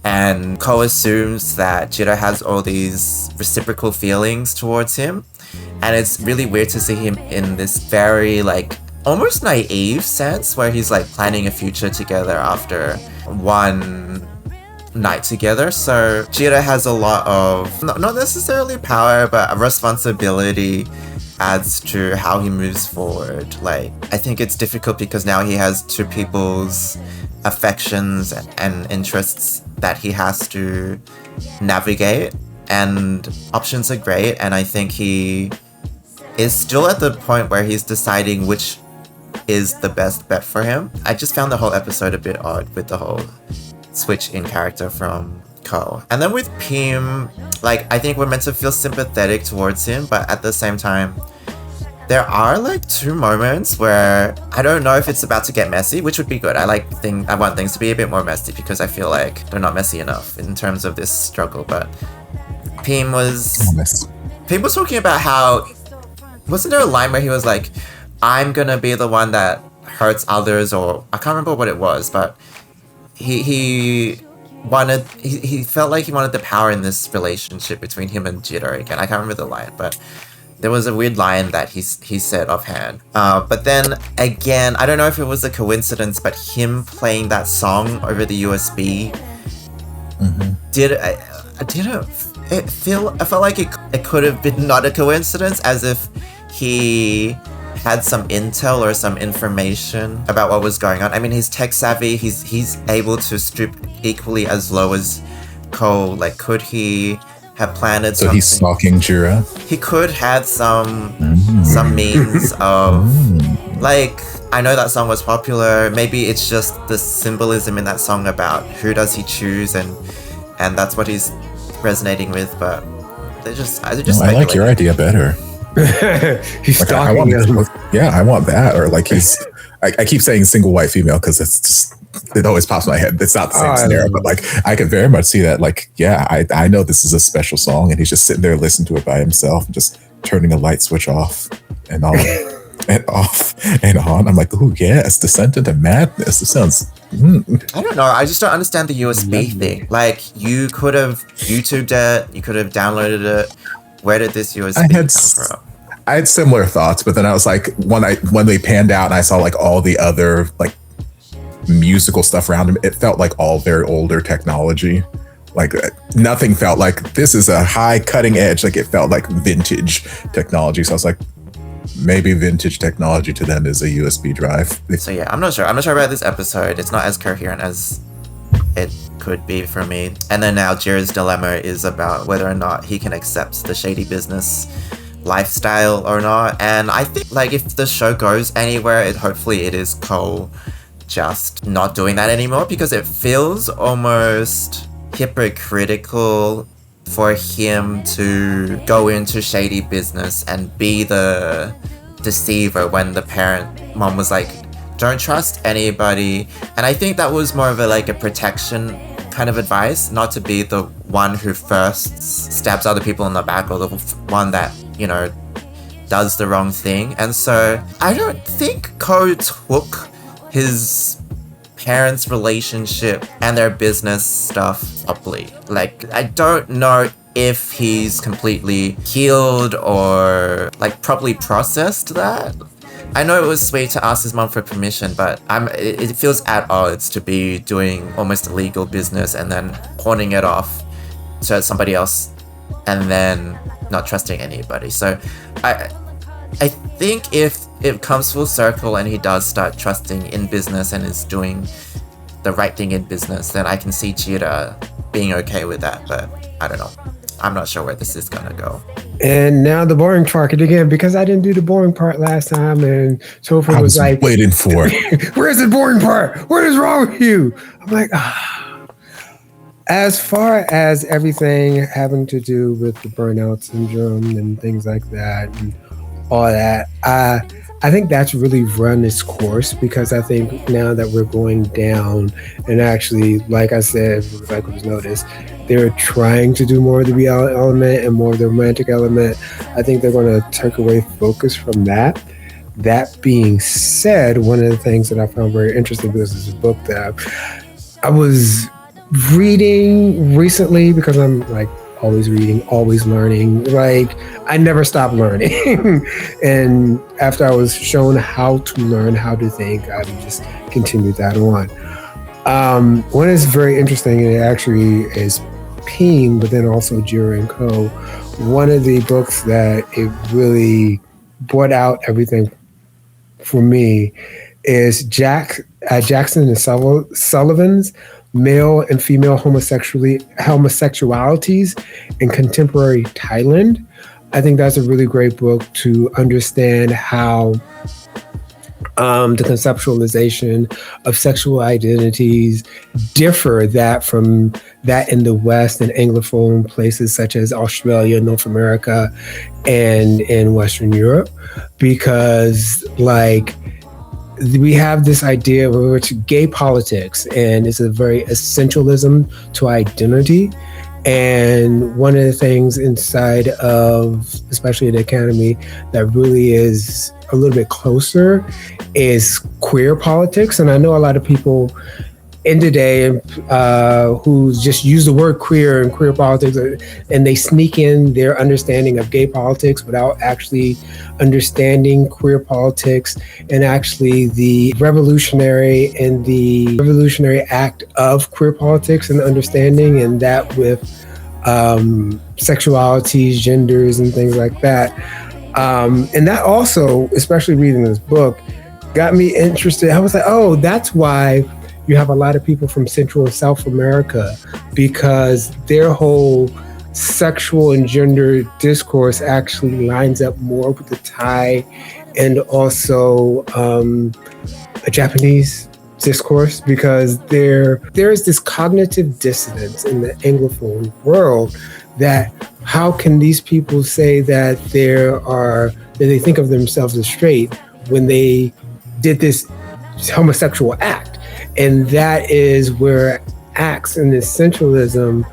and Ko assumes that Jira has all these reciprocal feelings towards him, and it's really weird to see him in this very like almost naive sense where he's like planning a future together after one night together. So Jira has a lot of not necessarily power, but a responsibility adds to how he moves forward. Like, I think it's difficult because now he has two people's affections and interests that he has to navigate, and options are great, and I think he is still at the point where he's deciding which is the best bet for him. I just found the whole episode a bit odd with the whole switch in character from Ko. And then with Pim, like, I think we're meant to feel sympathetic towards him, but at the same time, there are like two moments where I don't know if it's about to get messy, which would be good. I want things to be a bit more messy because I feel like they're not messy enough in terms of this struggle. But Pim was talking about how, wasn't there a line where he was like, I'm gonna be the one that hurts others, or I can't remember what it was, but he felt like he wanted the power in this relationship between him and Jiro again. I can't remember the line, but there was a weird line that he said offhand. But then again, I don't know if it was a coincidence, but him playing that song over the USB I felt like it could have been not a coincidence, as if he had some intel or some information about what was going on. I mean, he's tech savvy. He's able to stoop equally as low as Ko. Like, could he have planted something? So he's stalking Jira? He could have some means of, like, I know that song was popular. Maybe it's just the symbolism in that song about who does he choose, and that's what he's resonating with. But I like your idea better. He's like, stalking I want that. Or like he's I keep saying single white female because it's just, it always pops in my head. It's not the same scenario, but like I can very much see that. Like, yeah, I know this is a special song, and he's just sitting there listening to it by himself, just turning a light switch off and on and off and on. I'm like, oh yes, Descent into Madness. It sounds. I don't know. I just don't understand the USB thing. Like, you could have YouTubed it, you could have downloaded it. Where did this USB come from? I had similar thoughts, but then I was like, when they panned out and I saw like all the other like musical stuff around him, it felt like all very older technology. Like nothing felt like this is a high cutting edge. Like it felt like vintage technology. So I was like, maybe vintage technology to them is a USB drive. So yeah, I'm not sure about this episode. It's not as coherent as it could be for me. And then now Jira's dilemma is about whether or not he can accept the shady business lifestyle or not. And I think, like, if the show goes anywhere, hopefully it is Ko just not doing that anymore, because it feels almost hypocritical for him to go into shady business and be the deceiver when the mom was like, don't trust anybody. And I think that was more of a protection kind of advice, not to be the one who first stabs other people in the back, or the one that, does the wrong thing. And so I don't think Ko took his parents' relationship and their business stuff properly. Like, I don't know if he's completely healed or properly processed that. I know it was sweet to ask his mom for permission, but it feels at odds to be doing almost illegal business and then pawning it off so somebody else and then not trusting anybody. So I think if it comes full circle and he does start trusting in business and is doing the right thing in business, then I can see Jira being okay with that. But I don't know. I'm not sure where this is gonna go. And now the boring part again, because I didn't do the boring part last time, and Topher was like, waiting for it. Where's the boring part? What is wrong with you? I'm like, As far as everything having to do with the burnout syndrome and things like that and all that, I think that's really run its course, because I think now that we're going down, and actually, like I said, like was noticed, they're trying to do more of the BL element and more of the romantic element. I think they're going to take away focus from that. That being said, one of the things that I found very interesting, because it's a book that I was reading recently, because I'm like always reading, always learning. Like I never stop learning. And after I was shown how to learn, how to think, I just continued that on. One is very interesting, and it actually is Peen, but then also Jira and Co. One of the books that it really brought out everything for me is Jackson and Sullivan's Male and Female Homosexualities in Contemporary Thailand. I think that's a really great book to understand how the conceptualization of sexual identities differ from that in the West and Anglophone places such as Australia, North America, and in Western Europe, because like we have this idea of which gay politics, and it's a very essentialism to identity. And one of the things inside of, especially in the academy, that really is a little bit closer is queer politics. And I know a lot of people in today who just use the word queer and queer politics, and they sneak in their understanding of gay politics without actually understanding queer politics and actually the revolutionary act of queer politics and understanding, and that with sexualities, genders, and things like that. And that also, especially reading this book, got me interested. I was like, oh, that's why you have a lot of people from Central and South America, because their whole sexual and gender discourse actually lines up more with the Thai and also a Japanese discourse, because there is this cognitive dissonance in the Anglophone world that how can these people say that they think of themselves as straight when they did this homosexual act? And that is where acts and essentialism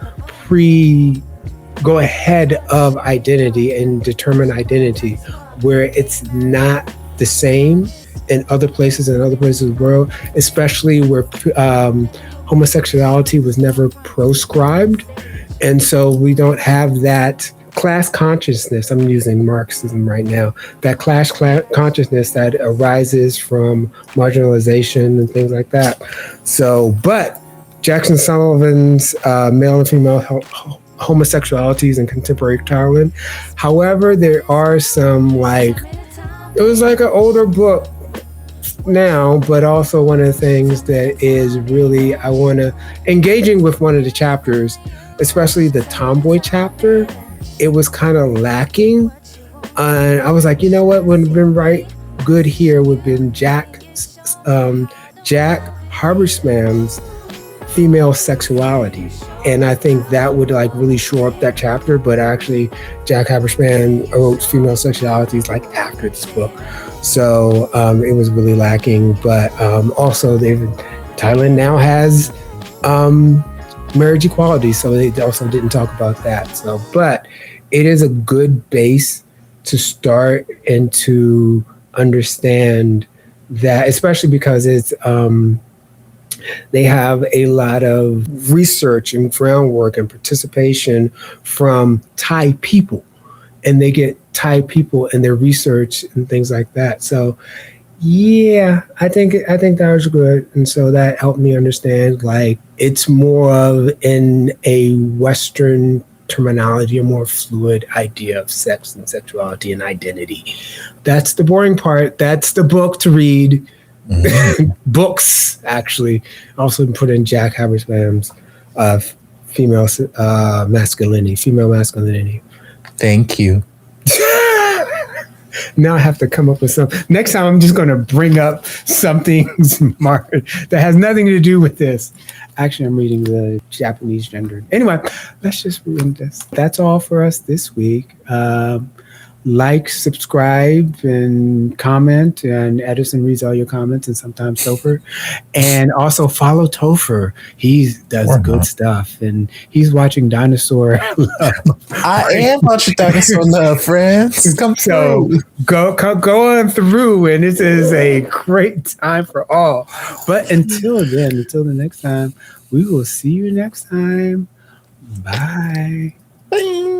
go ahead of identity and determine identity, where it's not the same in other places of the world, especially where homosexuality was never proscribed. And so we don't have that class consciousness. I'm using Marxism right now. That class consciousness that arises from marginalization and things like that. So, but Jackson Sullivan's Male and Female Homosexualities in Contemporary Thailand. However, there are some it was like an older book now, but also one of the things that is really, I want to, engaging with one of the chapters, especially the tomboy chapter, it was kind of lacking. And I was like, you know what would have been good here would have been Jack Habermas's Female Sexuality. And I think that would really shore up that chapter, but actually Jack Habermas wrote Female Sexualities after this book. So it was really lacking. But also Thailand now has marriage equality, so they also didn't talk about that. So, but it is a good base to start and to understand that, especially because it's they have a lot of research and groundwork and participation from Thai people, and they get Thai people in their research and things like that. So yeah, I think that was good. And so that helped me understand it's more of in a Western terminology, a more fluid idea of sex and sexuality and identity. That's the boring part. That's the book to read. Books, actually. Also put in Jack Habersham's female masculinity. Thank you. Now I have to come up with some. Next time I'm just going to bring up something that has nothing to do with this. Actually, I'm reading the Japanese gender. Anyway, let's just read this. That's all for us this week. Like, subscribe, and comment. And Edison reads all your comments, and sometimes Topher. And also follow Topher. He does good stuff, and he's watching Dinosaur Love. I am watching Dinosaur Love, friends. Come through. Go on through, and this is a great time for all. But until the next time, we will see you next time. Bye. Bye.